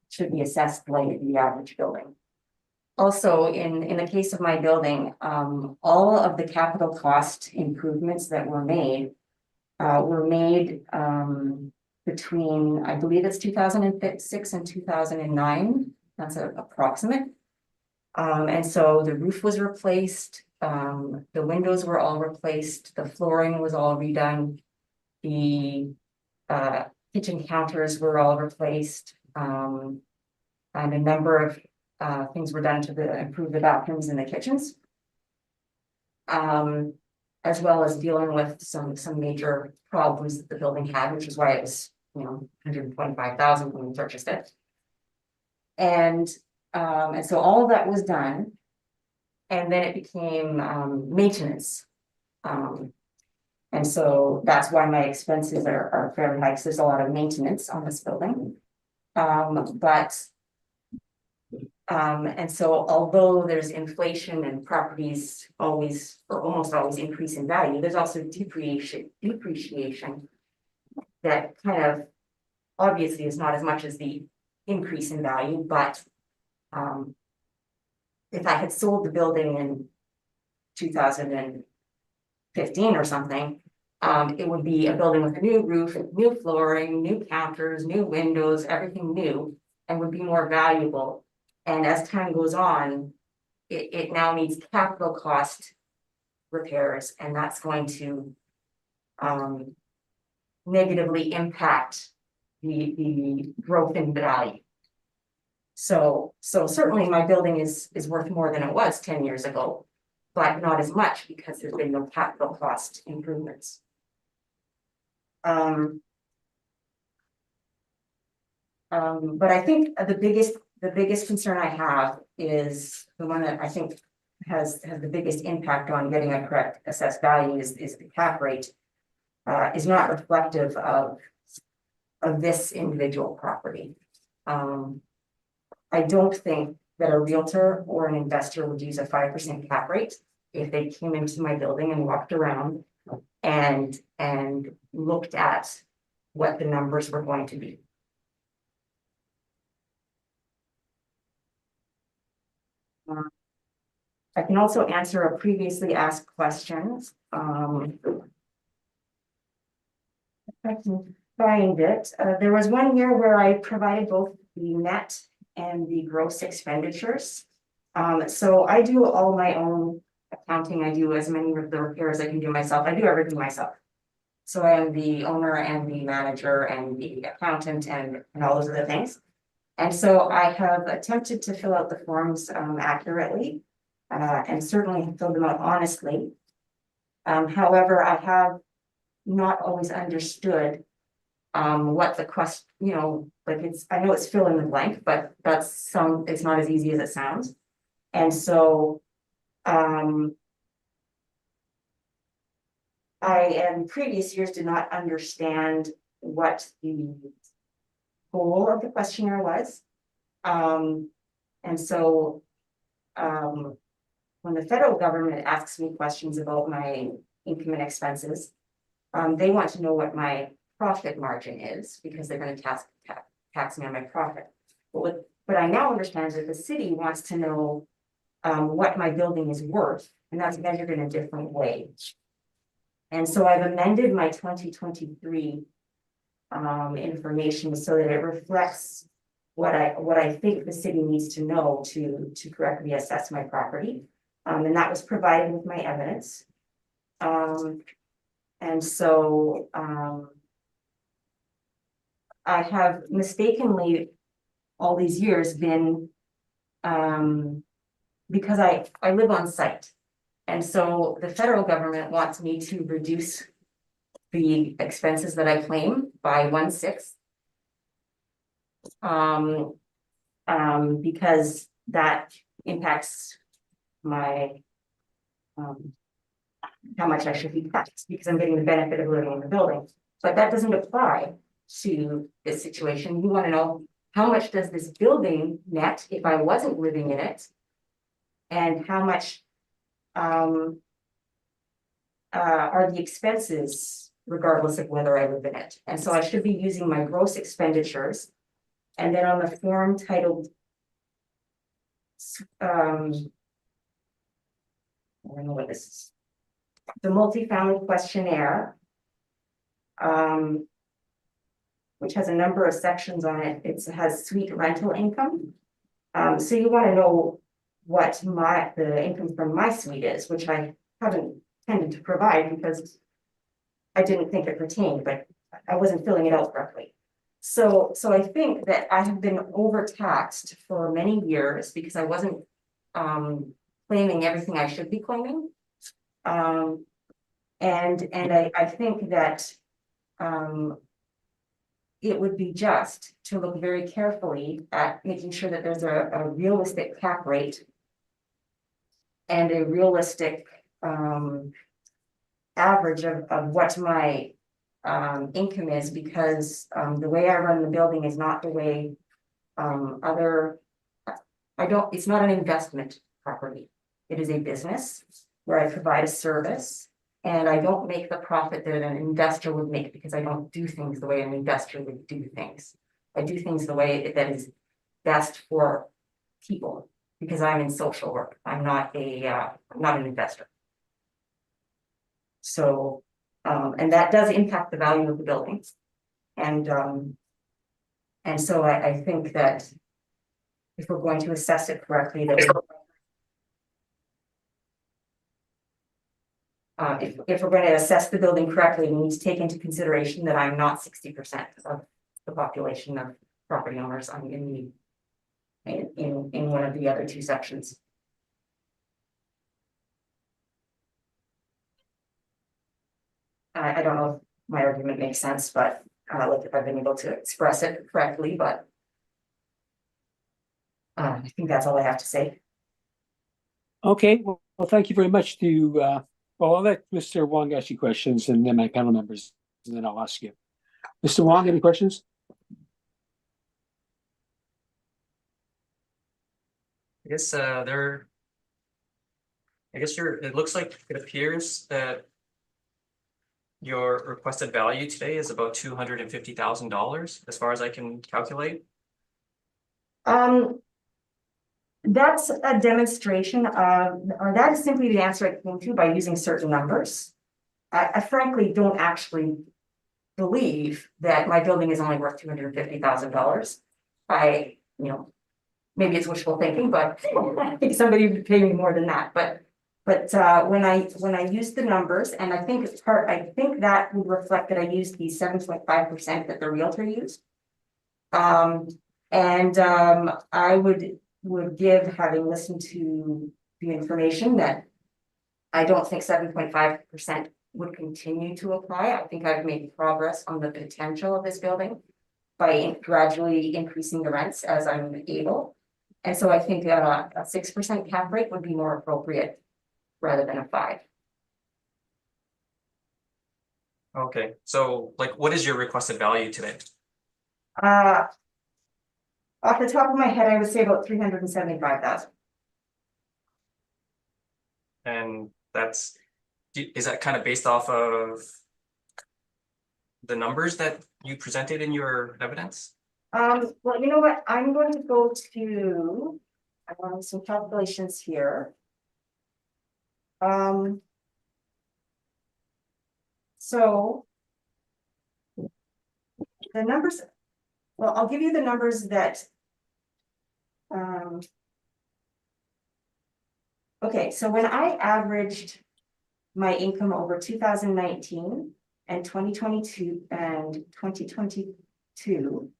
should be assessed like the average building. Also, in the case of my building, all of the capital cost improvements that were made between, I believe it's 2006 and 2009. That's approximate. And so the roof was replaced, the windows were all replaced, the flooring was all redone, the kitchen counters were all replaced, and a number of things were done to improve the bathrooms and the kitchens, as well as dealing with some major problems that the building had, which is why it was, you know, $125,000 when we purchased it. And so all of that was done, and then it became maintenance. And so that's why my expenses are fairly high, because there's a lot of maintenance on this building. And so although there's inflation and properties always or almost always increase in value, there's also depreciation that kind of obviously is not as much as the increase in value, but if I had sold the building in 2015 or something, it would be a building with a new roof, new flooring, new counters, new windows, everything new, and would be more valuable. And as time goes on, it now needs capital cost repairs, and that's going to negatively impact the growth in value. So certainly my building is worth more than it was 10 years ago, but not as much because there's been no capital cost improvements. But I think the biggest concern I have is the one that I think has the biggest impact on getting a correct assessed value is the cap rate is not reflective of this individual property. I don't think that a realtor or an investor would use a 5% cap rate if they came into my building and walked around and looked at what the numbers were going to be. I can also answer a previously asked question. If I can find it. There was one year where I provided both the net and the gross expenditures. So I do all my own accounting. I do as many of the repairs I can do myself. I do everything myself. So I am the owner and the manager and the accountant and all those other things. And so I have attempted to fill out the forms accurately and certainly have filled them out honestly. However, I have not always understood what the question, like I know it's fill in the blank, but it's not as easy as it sounds. And so, I in previous years did not understand what the goal of the questionnaire was. And so, when the federal government asks me questions about my income and expenses, they want to know what my profit margin is, because they're going to tax me on my profit. But what I now understand is that the city wants to know what my building is worth, and that's measured in a different way. And so I've amended my 2023 information so that it reflects what I think the city needs to know to correctly assess my property. And that was provided with my evidence. And so I have mistakenly all these years been because I live on site. And so the federal government wants me to reduce the expenses that I claim by 1/6. Because that impacts my how much I should be taxed, because I'm getting the benefit of living in the building. But that doesn't apply to this situation. You want to know how much does this building net if I wasn't living in it, and how much are the expenses regardless of whether I live in it. And so I should be using my gross expenditures. And then on the form titled I don't know what this is. The multifamily questionnaire, which has a number of sections on it. It has suite rental income. So you want to know what the income from my suite is, which I haven't tended to provide because I didn't think it pertained, but I wasn't filling it out correctly. So I think that I have been overtaxed for many years because I wasn't claiming everything I should be claiming. And I think that it would be just to look very carefully at making sure that there's a realistic cap rate and a realistic average of what my income is, because the way I run the building is not the way it's not an investment property. It is a business where I provide a service, and I don't make the profit that an investor would make, because I don't do things the way an investor would do things. I do things the way that is best for people, because I'm in social work. I'm not an investor. So, and that does impact the value of the buildings. And so I think that if we're going to assess it correctly, that if we're going to assess the building correctly, we need to take into consideration that I'm not 60% of the population of property owners. I'm in one of the other two sections. I don't know if my argument makes sense, but like if I've been able to express it correctly, but I think that's all I have to say. Okay, well, thank you very much to, I'll let Mr. Wong ask you questions and then my panel members, and then I'll ask you. Mr. Wong, any questions? I guess it looks like it appears that your requested value today is about $250,000, as far as I can calculate. That's a demonstration of, or that is simply the answer I came to by using certain numbers. I frankly don't actually believe that my building is only worth $250,000. Maybe it's wishful thinking, but I think somebody would pay me more than that. But when I use the numbers, and I think that would reflect that I used the 7.5% that the realtor used. I would give, having listened to the information, that I don't think 7.5% would continue to apply. I think I've made progress on the potential of this building by gradually increasing the rents as I'm able. And so I think a 6% cap rate would be more appropriate rather than a 5. Okay, so like, what is your requested value today? Off the top of my head, I would say about 375,000. And that's, is that kind of based off of the numbers that you presented in your evidence? Well, you know what, I'm going to go to some calculations here. So the numbers, well, I'll give you the numbers that okay, so when I averaged my income over 2019 and 2022 and 2022,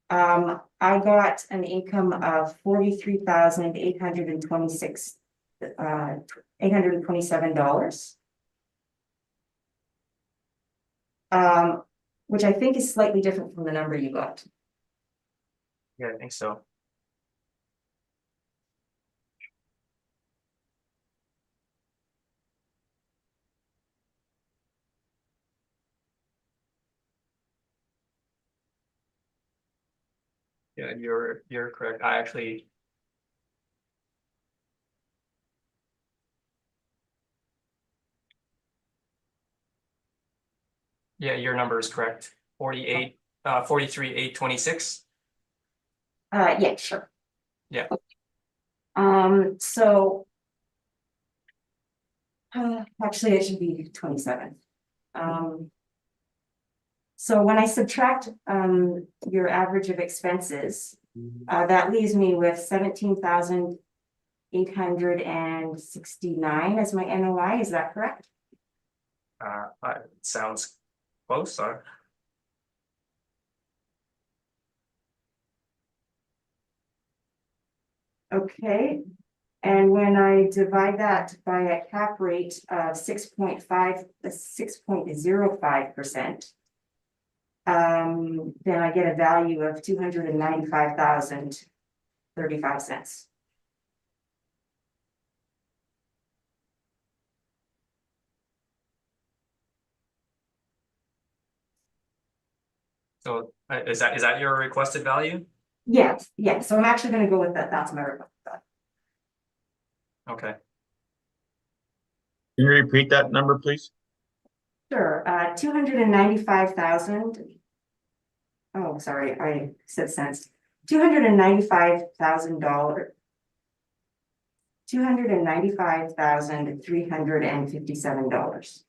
I got an income of $43,826, $827. Which I think is slightly different from the number you got. Yeah, I think so. Yeah, you're correct. I actually. Yeah, your number is correct. 43,826. Yeah, sure. Yeah. So. Actually, it should be 27. So when I subtract your average of expenses, that leaves me with 17,869 as my NOI. Is that correct? Sounds close, Okay, and when I divide that by a cap rate of 6.05%, then I get a value of $295,035. So is that your requested value? Yes, yes. So I'm actually going to go with that. That's my request. Okay. Can you repeat that number, please? Sure. 295,000. Oh, sorry, I said cents. $295,000. $295,357.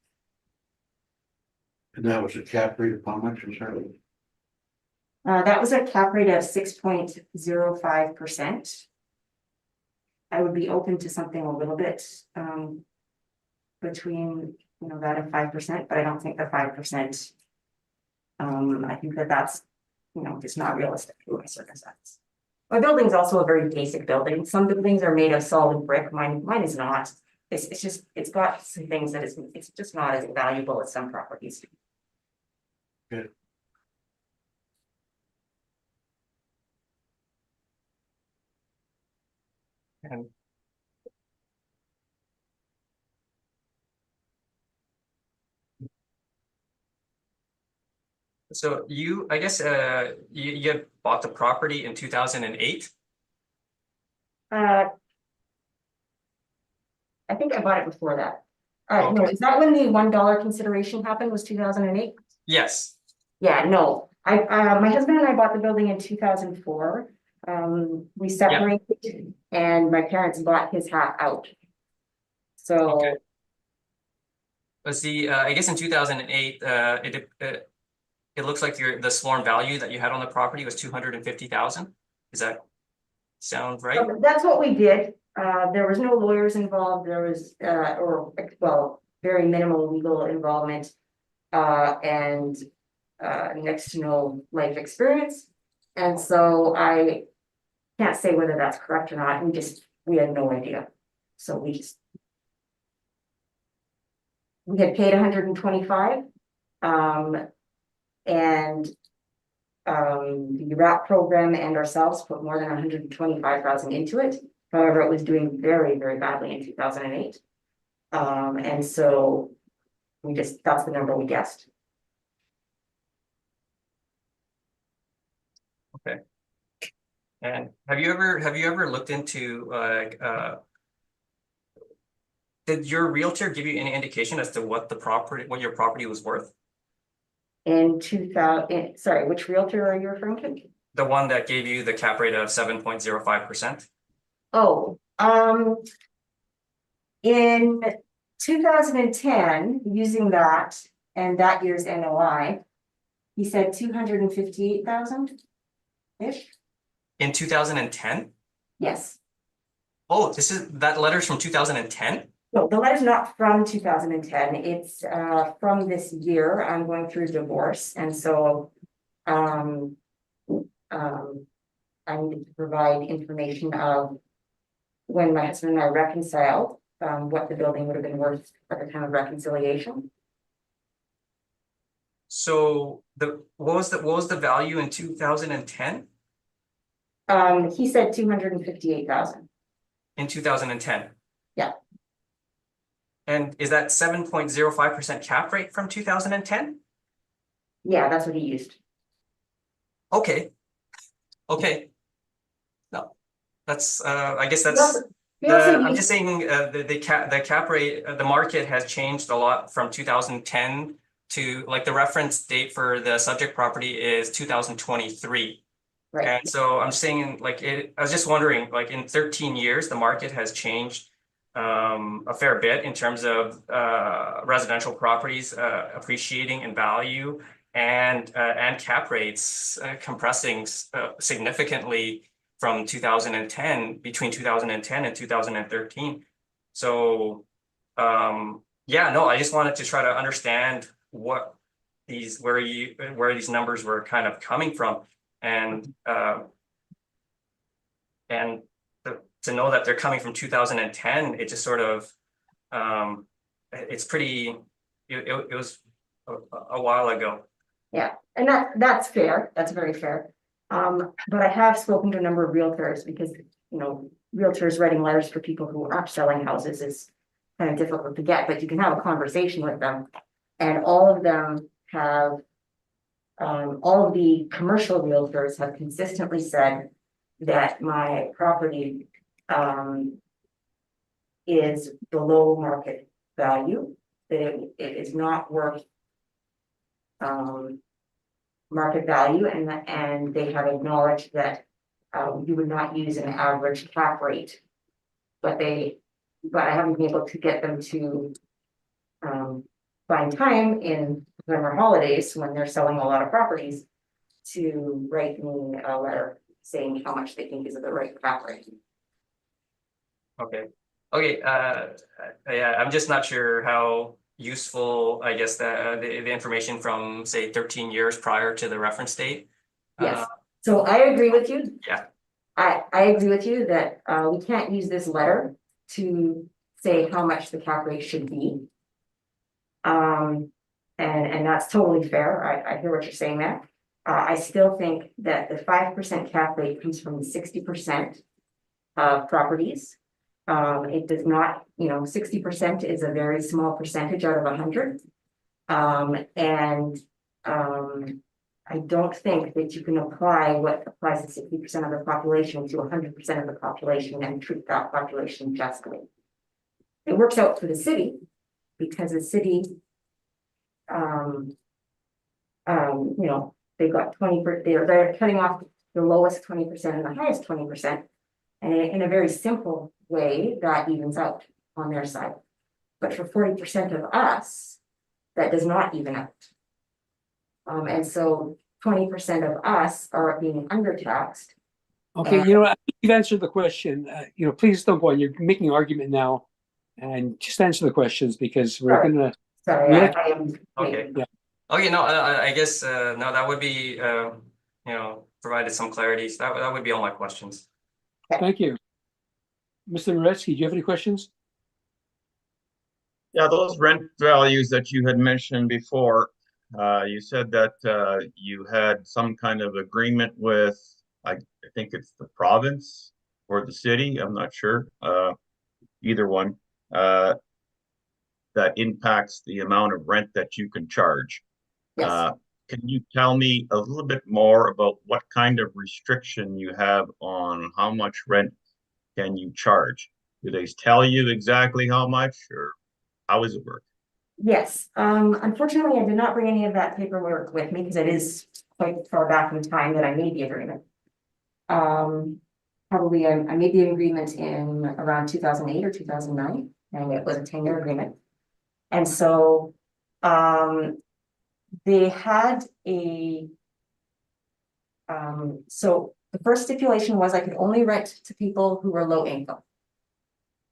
And that was a cap rate of how much, I'm sorry? That was a cap rate of 6.05%. I would be open to something a little bit between, that and 5%, but I don't think the 5%. I think that's, just not realistic in my circumstance. My building's also a very basic building. Some buildings are made of solid brick. Mine is not. It's got some things that it's just not as valuable as some properties. Good. And so I guess, you bought the property in 2008? I think I bought it before that. No, Okay. is that when the $1 consideration happened, was 2008? Yes. Yeah, no, my husband and I bought the building in 2004. We separated and my parents bought his half out. So. Okay. Let's see, I guess in 2008, it looks like the sworn value that you had on the property was 250,000. Does that sound right? That's what we did. There was no lawyers involved. There was, very minimal legal involvement, and next to no life experience. And so I can't say whether that's correct or not. We had no idea. So we just. we had paid 125. And the RAP program and ourselves put more than 125,000 into it. However, it was doing very, very badly in 2008. And so that's the number we guessed. Okay. And have you ever looked into did your realtor give you any indication as to what your property was worth? In 2000, sorry, which realtor are you referring to? The one that gave you the cap rate of 7.05%? Oh, in 2010, using that and that year's NOI, he said 258,000-ish. In 2010? Yes. Oh, that letter's from 2010? No, the letter's not from 2010. It's from this year. I'm going through divorce, and so I need to provide information of when my husband and I reconciled, what the building would have been worth at the time of reconciliation. So what was the value in 2010? He said 258,000. In 2010? Yeah. And is that 7.05% cap rate from 2010? Yeah, that's what he used. Okay. Okay. No, that's I guess We also I'm used- just saying the cap rate, the market has changed a lot from 2010 to, like, the reference date for the subject property is 2023. Right. And so I'm saying, like, I was just wondering, like, in 13 years, the market has changed a fair bit in terms of residential properties appreciating in value and cap rates compressing significantly from 2010, between 2010 and 2013. So yeah, no, I just wanted to try to understand where these numbers were kind of coming from, and to know that they're coming from 2010, it just sort of it's pretty. It was a while ago. Yeah, and that's fair. That's very fair. But I have spoken to a number of realtors because, you know, realtors writing letters for people who aren't selling houses is kind of difficult to get, but you can have a conversation with them. And all of them have, all of the commercial realtors have consistently said that my property is below market value, that it is not worth market value, and they have acknowledged that you would not use an average cap rate, but I haven't been able to get them to find time in summer holidays when they're selling a lot of properties to write me a letter saying how much they think is the right cap rate. Okay. Yeah, I'm just not sure how useful, I guess, the information from, say, 13 years prior to the reference date. Yes, so I agree with you. Yeah. I agree with you that we can't use this letter to say how much the cap rate should be. And that's totally fair. I hear what you're saying there. I still think that the 5% cap rate comes from 60% of properties. It does not, 60% is a very small percentage out of 100. I don't think that you can apply what applies to 60% of the population to 100% of the population and treat that population justly. It works out for the city because the city, they got 20%, they're cutting off the lowest 20% and the highest 20%. And in a very simple way, that evens out on their side. But for 40% of us, that does not even out. And so 20% of us are being undertaxed. Okay, you've answered the question. Please don't go on. You're making an argument now, and just answer the questions because we're Sorry. gonna. Sorry, Yeah. I am. Okay. Yeah. Okay, no, I guess no, that would be provided some clarity. So that would be all my questions. Thank you, Mr. Moretsky. Do you have any questions? Yeah, those rent values that you had mentioned before, you said that you had some kind of agreement with, I think it's the province or the city, I'm not sure, either one, that impacts the amount of rent that you can charge. Yes. Can you tell me a little bit more about what kind of restriction you have on how much rent can you charge? Do they tell you exactly how much, or how does it work? Yes, unfortunately, I did not bring any of that paperwork with me because it is quite far back in time that I made the agreement. Probably I made the agreement in around 2008 or 2009, and it was a 10-year agreement. And so, they had a, so the first stipulation was I could only rent to people who were low income.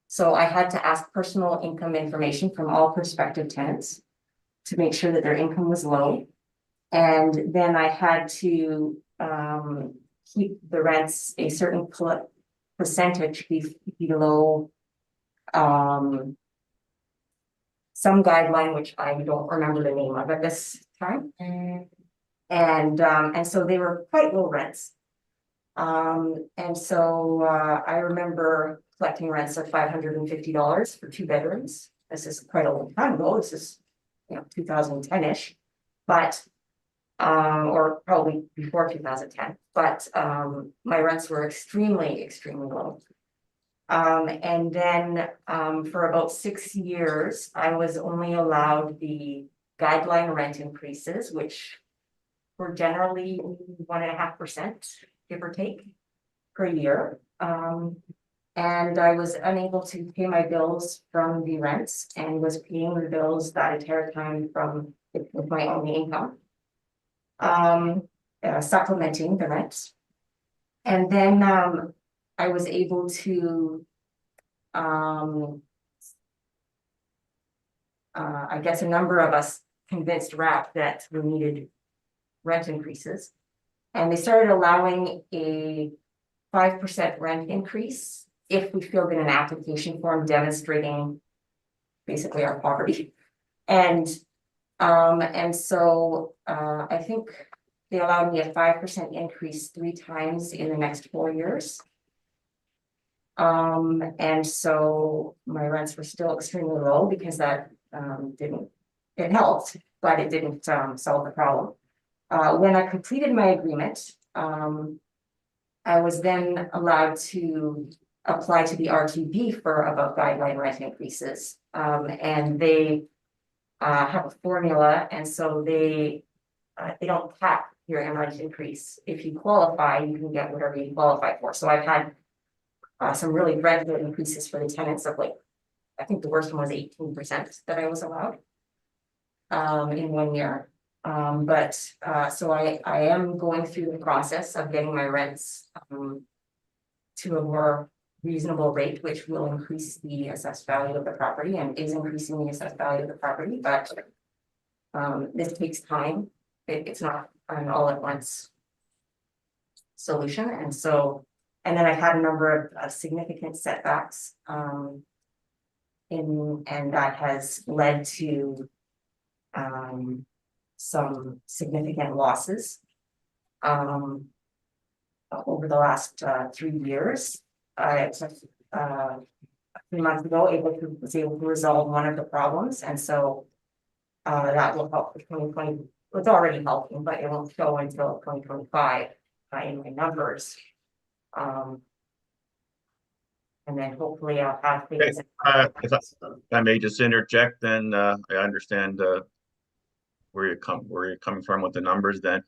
So I had to ask personal income information from all prospective tenants to make sure that their income was low. And then I had to keep the rents a certain percentage below some guideline, which I don't remember the name of at this time. And so they were quite low rents. And so I remember collecting rents of $550 for 2 bedrooms. This is quite a long time ago. This is, 2010-ish, but or probably before 2010, but my rents were extremely low. And then for about 6 years, I was only allowed the guideline rent increases, which were generally 1.5%, give or take, per year. And I was unable to pay my bills from the rents and was paying the bills that entire time with my own income, supplementing the rent. And then I was able to, I guess a number of us convinced RAP that we needed rent increases. And they started allowing a 5% rent increase if we filled in an application form demonstrating basically our poverty. And so I think they allowed me a 5% increase 3 times in the next 4 years. And so my rents were still extremely low because that it helped, but it didn't solve the problem. When I completed my agreement, I was then allowed to apply to the RTB for above guideline rent increases. And they have a formula, and so they don't cap your rent increase. If you qualify, you can get whatever you qualify for. So I've had some really regular increases for the tenants of I think the worst one was 18% that I was allowed in 1 year. So I am going through the process of getting my rents to a more reasonable rate, which will increase the assessed value of the property and is increasing the assessed value of the property, but this takes time. It's not an all at once solution. And then I had a number of significant setbacks and that has led to some significant losses over the last 3 years. I a few months ago was able to resolve one of the problems, and so that will help with 2020. It's already helping, but it won't show until 2025 in my numbers. And then hopefully I'll have things. If I may just interject, then I understand where you're coming from with the numbers then.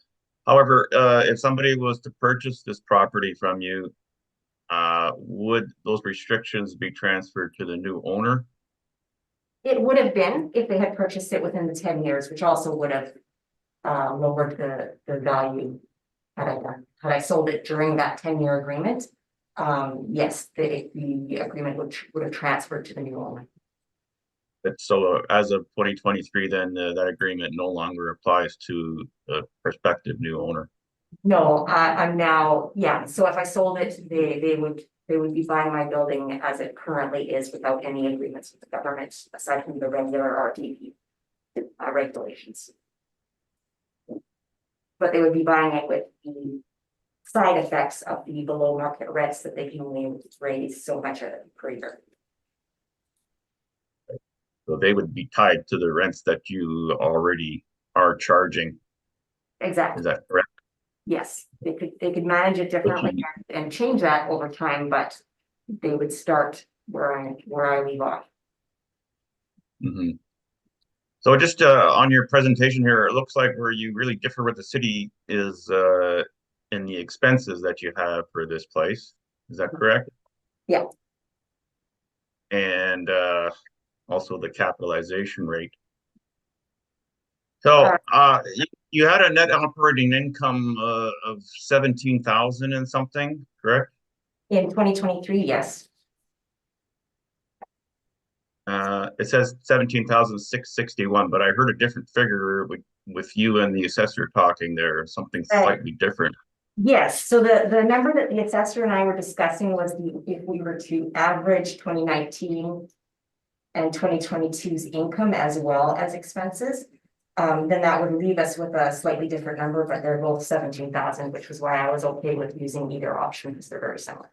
However, if somebody was to purchase this property from you, would those restrictions be transferred to the new owner? It would have been if they had purchased it within the 10 years, which also would have lowered the value had I sold it during that 10-year agreement. Yes, the agreement would have transferred to the new owner. So as of 2023, then that agreement no longer applies to the prospective new owner. No, I'm now, yeah, so if I sold it, they would They would be buying my building as it currently is without any agreements with the government, aside from the regular RTP regulations. But they would be buying it with the side effects of the below market rents that they can only raise so much per year. So they would be tied to the rents that you already are charging. Exactly. Is that correct? Yes, they could manage it differently and change that over time, but they would start where I leave off. Mhm. So just on your presentation here, it looks like where you really differ with the city is in the expenses that you have for this place. Is that correct? Yeah. And also the capitalization rate. So you had a net operating income of 17,000 and something, correct? In 2023, yes. It says 17,661, but I heard a different figure with you and the assessor talking there, something slightly different. Yes, so the number that the assessor and I were discussing was if we were to average 2019 and 2022's income as well as expenses, then that would leave us with a slightly different number, but they're both 17,000, which was why I was okay with using either option because they're very similar.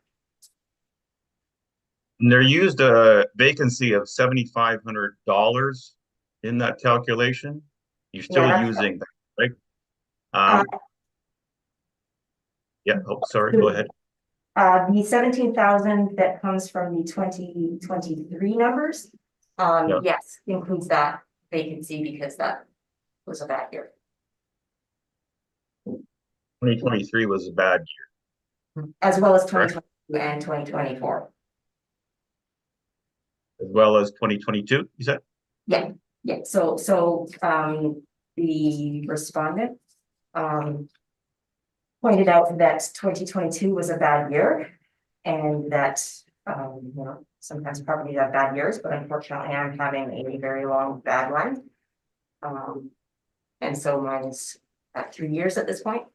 And there used a vacancy of $7,500 in that calculation. You're still using that, right? Yeah, oh, sorry, go ahead. The 17,000 that comes from the 2023 numbers, yes, includes that vacancy because that was a bad year. 2023 was a bad year. As well as 2022 and 2024. As well as 2022, you said? Yeah, so the respondent pointed out that 2022 was a bad year and that you know, sometimes properties have bad years, but unfortunately I'm having a very long bad one. And so mine is at 3 years at this point.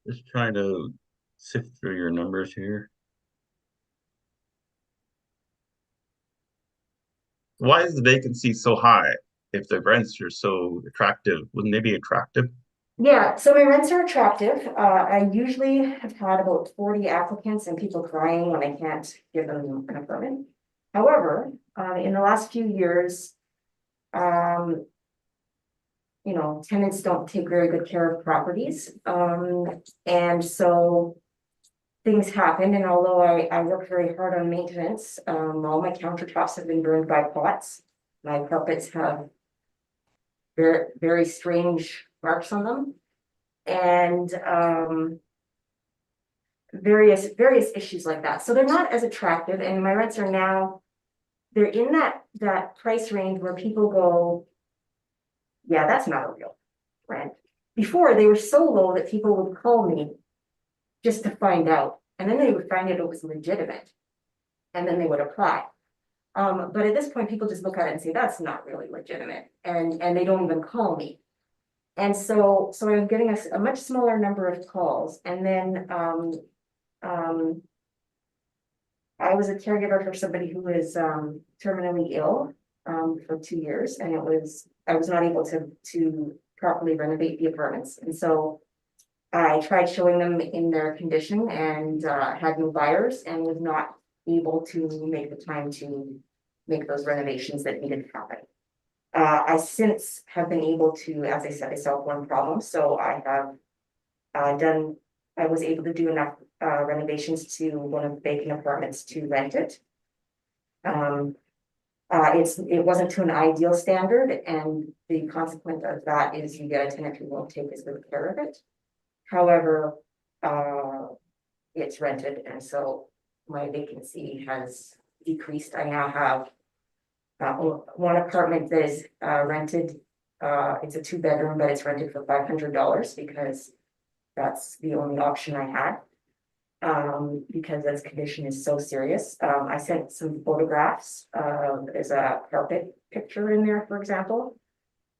Just trying to sift through your numbers here. Why is the vacancy so high? If the rents are so attractive, wouldn't they be attractive? Yeah, so my rents are attractive. I usually have had about 40 applicants and people crying when I can't give them an apartment. However, in the last few years, you know, tenants don't take very good care of properties. And so things happen. And although I work very hard on maintenance, all my countertops have been burned by pots. My carpets have very, very strange marks on them. And various issues like that. So they're not as attractive. And my rents are now, they're in that price range where people go, yeah, that's not a real rent. Before they were so low that people would call me just to find out. And then they would find out it was legitimate. And then they would apply. But at this point, people just look at it and say, that's not really legitimate. And they don't even call me. And so I'm getting a much smaller number of calls. And then I was a caregiver for somebody who was terminally ill for 2 years. And I was not able to properly renovate the apartments. And so I tried showing them in their condition and had no buyers and was not able to make the time to make those renovations that needed to happen. I since have been able to, as I said, I solved one problem. So I have I was able to do enough renovations to one of the vacant apartments to rent it. It wasn't to an ideal standard, and the consequence of that is you get a tenant who won't take as good care of it. However, it's rented, and so my vacancy has decreased. I now have one apartment that is rented. It's a 2-bedroom, but it's rented for $500 because that's the only option I had. Because its condition is so serious. I sent some photographs, there's a carpet picture in there, for example.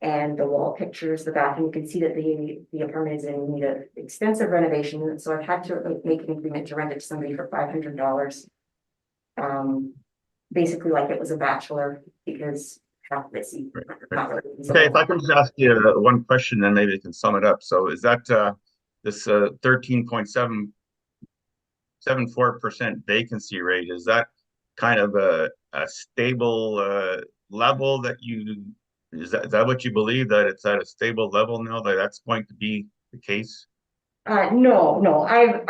And the wall pictures, the bathroom, you can see that the apartment is in need of extensive renovation, so I've had to make an agreement to rent it to somebody for $500. Basically like it was a bachelor, because half of it's not really Okay, if I can just ask you one question, then maybe you can sum it up. So is that this 13.74% vacancy rate, is that kind of a stable level that you, is that what you believe, that it's at a stable level now, that that's going to be the case? No, I've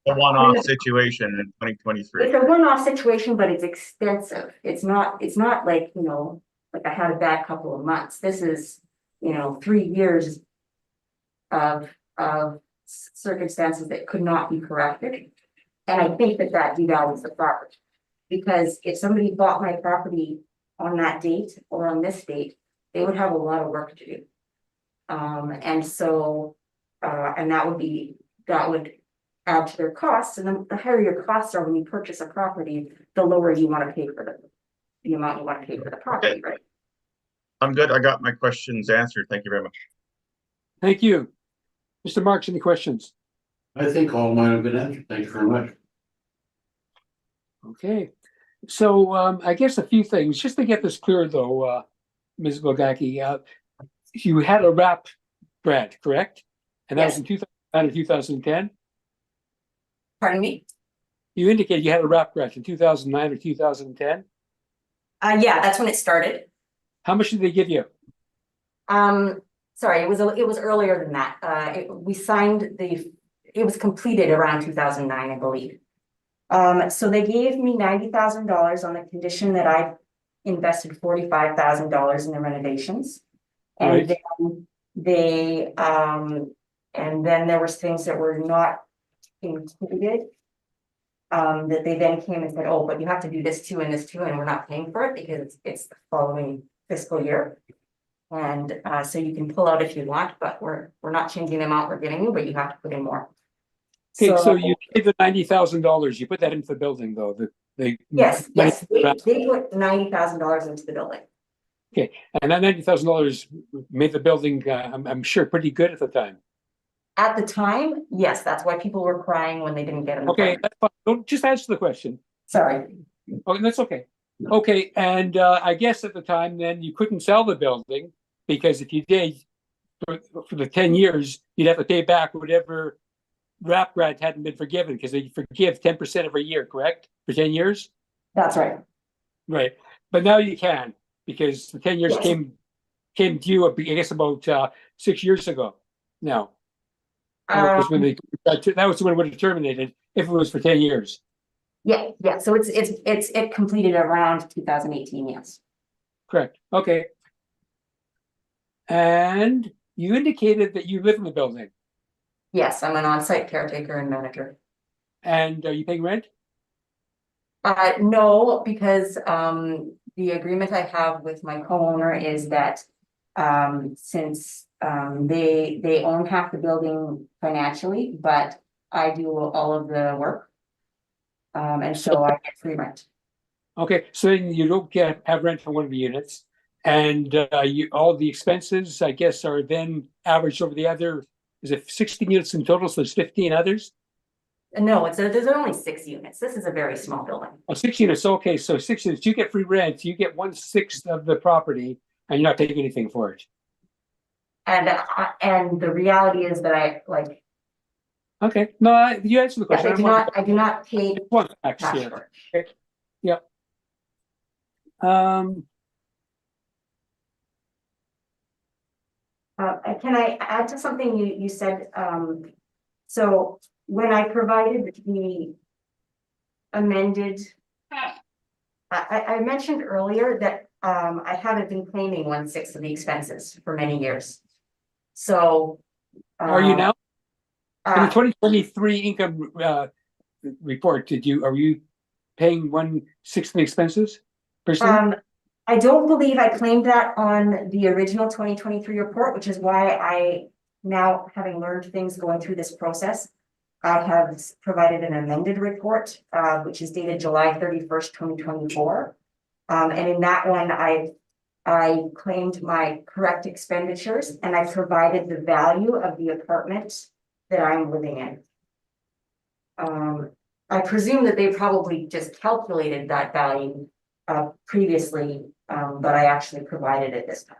A one-off situation in 2023. it's a one-off situation, but it's extensive. It's not like, like I had a bad couple of months. This is, 3 years of circumstances that could not be corrected. And I think that devalues the property. Because if somebody bought my property on that date or on this date, they would have a lot of work to do. And so, and that would add to their costs, and the higher your costs are when you purchase a property, the lower you want to pay for the amount you want to pay for the property, right? I'm good. I got my questions answered. Thank you very much. Thank you. Mr. Marks, any questions? I think all mine have been answered. Thank you very much. Okay, so I guess a few things, just to get this clear though, Ms. Bogacki, you had a RAP grant, correct? And that was in 2009 or 2010? Pardon me? You indicated you had a RAP grant in 2009 or 2010? Yeah, that's when it started. How much did they give you? Sorry, it was earlier than that. It was completed around 2009, I believe. So they gave me $90,000 on the condition that I invested $45,000 in the renovations. And Right. then then there was things that were not included. That they then came and said, oh, but you have to do this too and this too, and we're not paying for it because it's the following fiscal year. And so you can pull out if you want, but we're not changing the amount we're giving you, but you have to put in more. Okay, so you paid the $90,000, you put that into the building though, Yes, they put $90,000 into the building. Okay, and that $90,000 made the building, I'm sure, pretty good at the time. At the time, yes, that's why people were crying when they didn't get an Okay, apartment. that's fine. Don't just answer the question. Sorry. Oh, that's okay. Okay, and I guess at the time then you couldn't sell the building because if you did for the 10 years, you'd have to pay back whatever RAP grant hadn't been forgiven because they forgive 10% every year, correct? For 10 years? That's right. Right. But now you can because the 10 years Yes. came to you, I guess, about 6 years ago now. That was when it would have terminated if it was for 10 years. Yeah. So it completed around 2018, yes. Correct. Okay. And you indicated that you live in the building. Yes, I'm an on-site caretaker and manager. And are you paying rent? No, because the agreement I have with my co-owner is that since they own half the building financially, but I do all of the work. And so I get free rent. Okay, so then you don't have rent for one of the units, and all the expenses, I guess, are then averaged over the other. Is it 16 units in total? So there's 15 others? No, there's only 6 units. This is a very small building. Oh, 6 units. Okay, so 6 units. You get free rent. You get 1/6 of the property, and you're not paying anything for it. And the reality is that I like. Okay, no, you answered the question. I do not pay One tax cash here. for it. Yeah. Can I add to something you said? So when I provided the amended, I mentioned earlier that I haven't been claiming 1/6 of the expenses for many years. So. Are you now? In the Uh, 2023 income report, are you paying 1/6 of the expenses personally? I don't believe I claimed that on the original 2023 report, which is why I now, having learned things going through this process, I have provided an amended report, which is dated July 31st, 2024. And in that one, I claimed my correct expenditures and I provided the value of the apartment that I'm living in. I presume that they probably just calculated that value previously, but I actually provided it this time.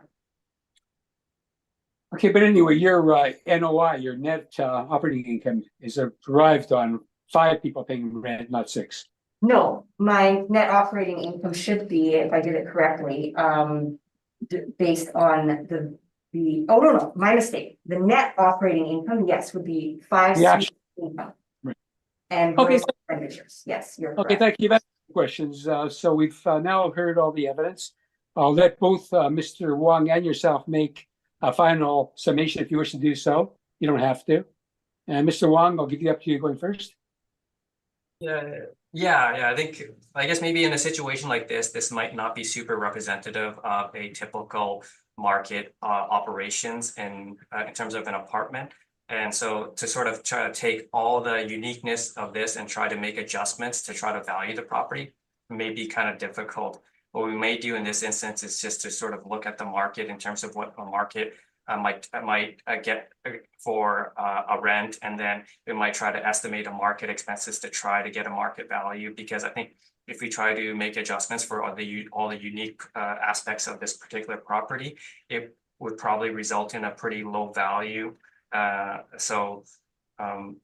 Okay, but anyway, your NOI, your net operating income is derived on 5 people paying rent, not 6. No, my net operating income should be, if I did it correctly, based on oh, no, my mistake. The net operating income, yes, would be 5 The actual- income. Right. And Okay. gross expenditures, yes, you're Okay, correct. thank you. That's the questions. So we've now heard all the evidence. I'll let both Mr. Wong and yourself make a final summation if you wish to do so. You don't have to. And Mr. Wong, I'll give you up to you going first. Yeah. I guess maybe in a situation like this might not be super representative of a typical market operations in terms of an apartment. And so to sort of try to take all the uniqueness of this and try to make adjustments to try to value the property may be kind of difficult. What we may do in this instance is just to sort of look at the market in terms of what a market might get for a rent, and then we might try to estimate a market expenses to try to get a market value. Because I think if we try to make adjustments for all the unique aspects of this particular property, it would probably result in a pretty low value. Yeah,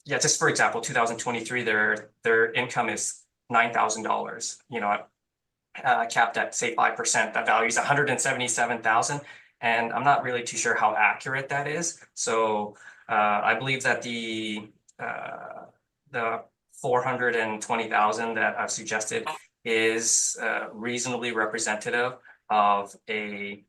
just for example, 2023, their income is $9,000. You know, capped at say 5%. That value is $177,000. And I'm not really too sure how accurate that is. So I believe that the 420,000 that I've suggested is reasonably representative of a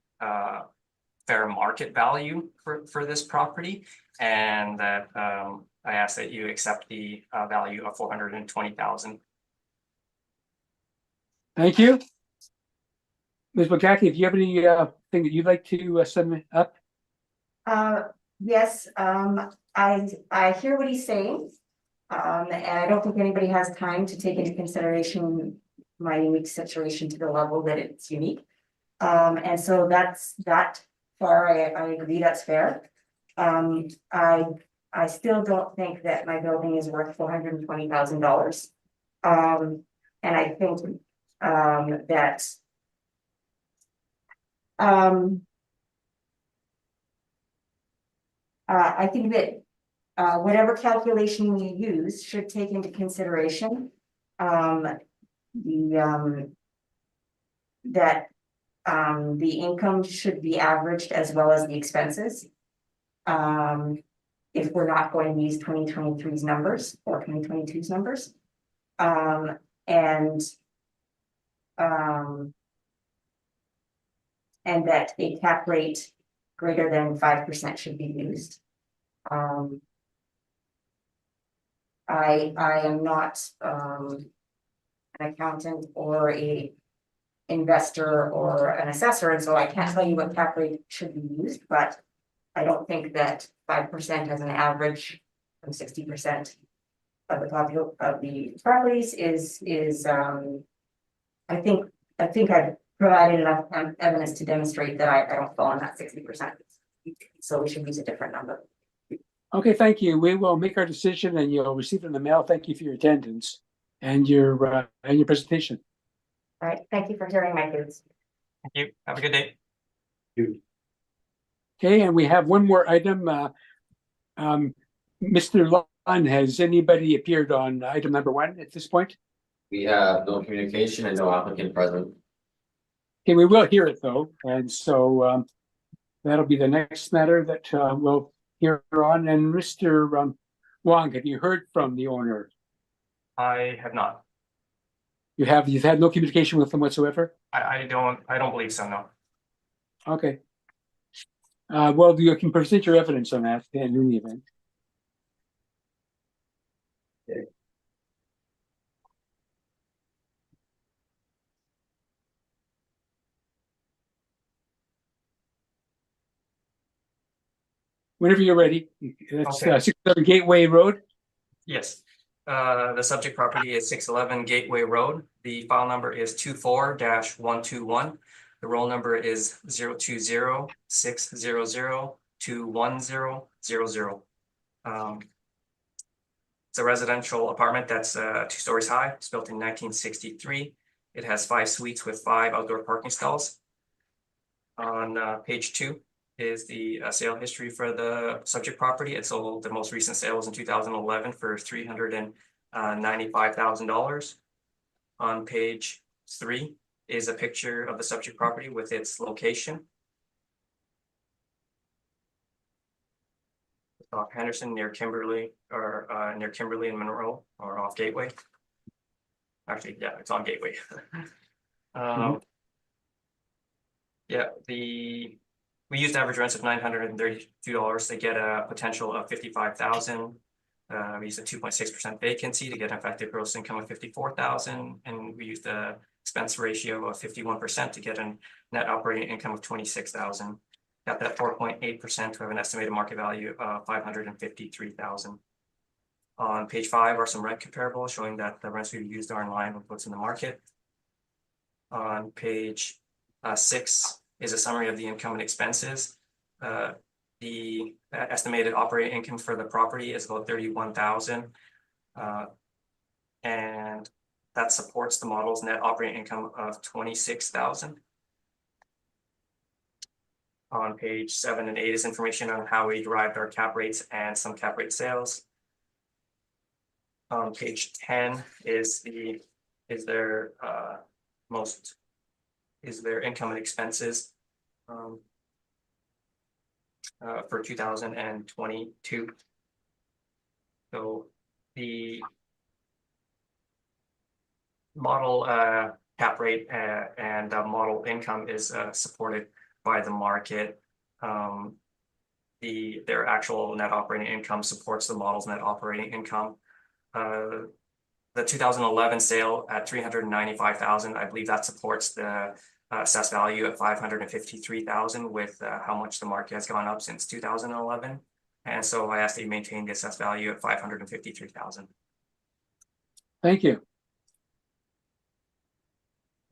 fair market value for this property, and that I ask that you accept the value of 420,000. Thank you. Ms. McCarthy, if you have any thing that you'd like to sum up? Yes, I hear what he's saying. And I don't think anybody has time to take into consideration my unique situation to the level that it's unique. And so that's that far, I agree, that's fair. I still don't think that my building is worth $420,000. And I think that I think that whatever calculation you use should take into consideration that the income should be averaged as well as the expenses. If we're not going to use 2023's numbers or 2022's numbers. And that a cap rate greater than 5% should be used. I am not an accountant or a investor or an assessor, and so I can't tell you what cap rate should be used, but I don't think that 5% as an average from 60% of the properties is I think I've provided enough evidence to demonstrate that I don't fall in that 60%. So we should use a different number. Okay, thank you. We will make our decision and you'll receive it in the mail. Thank you for your attendance and your presentation. All right, thank you for hearing my views. Thank you. Have a good day. Okay, and we have one more item. Mr. Lund, has anybody appeared on item number 1 at this point? We have no communication and no applicant present. Okay, we will hear it though, and so that'll be the next matter that we'll hear on. And Mr. Wong, have you heard from the owner? I have not. You've had no communication with them whatsoever? I don't believe so, no. Okay. Well, you can present your evidence on that in any event. Okay. Whenever you're ready. That's Okay. 67 Gateway Road. Yes, the subject property is 611 Gateway Road. The file number is 24-121. The roll number is 020-600-21000. It's a residential apartment that's 2 stories high. It's built in 1963. It has 5 suites with 5 outdoor parking stalls. On page 2 is the sale history for the subject property. It sold, the most recent sale was in 2011 for $395,000. On page 3 is a picture of the subject property with its location. Off Henderson near Kimberly, or near Kimberly and Monroe, or off Gateway. Actually, yeah, it's on Gateway. Yeah, we used average rents of $932 to get a potential of $55,000. We used a 2.6% vacancy to get an effective gross income of $54,000, and we used a expense ratio of 51% to get a net operating income of $26,000. Got that 4.8% to have an estimated market value of $553,000. On page 5 are some rent comparables showing that the rents we used are in line with what's in the market. On page 6 is a summary of the income and expenses. The estimated operating income for the property is about $31,000, and that supports the model's net operating income of $26,000. On page 7 and 8 is information on how we derived our cap rates and some cap rate sales. On page 10 is their income and expenses for 2022. So the model cap rate and model income is supported by the market. Their actual net operating income supports the model's net operating income. The 2011 sale at $395,000, I believe that supports the assessed value at $553,000 with how much the market has gone up since 2011. And so I asked that you maintain the assessed value at $553,000. Thank you.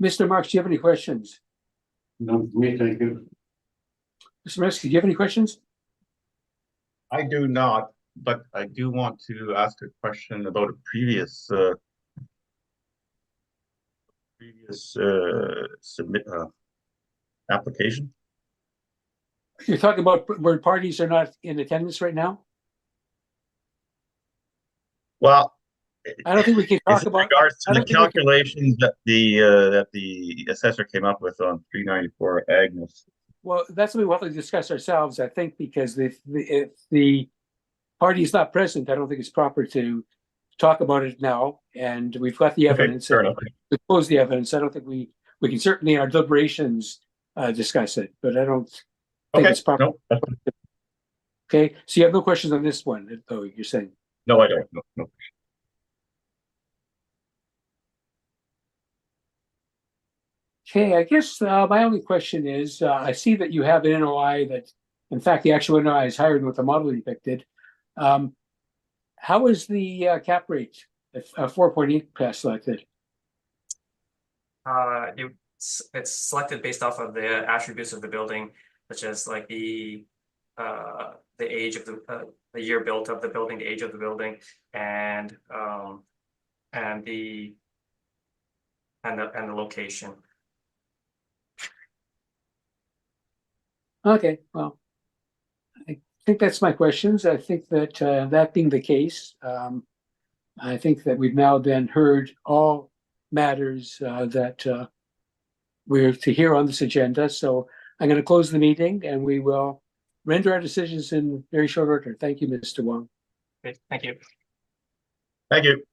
Mr. Marks, do you have any questions? No, for me, thank you. Mr. Marsky, do you have any questions? I do not, but I do want to ask a question about a previous submit application. You're talking about where parties are not in attendance right now? Well, I don't think we can it's talk in about. regards I to the don't think we can- calculations that the assessor came up with on 394 Agnes. Well, that's what we want to discuss ourselves, I think, because if the party is not present, I don't think it's proper to talk about it now. And we've got the Okay, evidence. fair enough. To close the evidence, I don't think we can certainly in our deliberations discuss it, but I don't think Okay, it's proper. no, Okay, so you have no questions on this one, though, you're saying? no, I don't. No. Okay, I guess my only question is, I see that you have an NOI that, in fact, the actual NOI is higher than what the model depicted. How is the cap rate at 4.8 selected? It's selected based off of the attributes of the building, such as like the age of the year built of the building, the age of the building, and the location. Okay, well, I think that's my questions. I think that that being the case, I think that we've now then heard all matters that we're to hear on this agenda. So I'm going to close the meeting and we will render our decisions in very short order. Thank you, Mr. Wong. Okay, thank you. Thank you.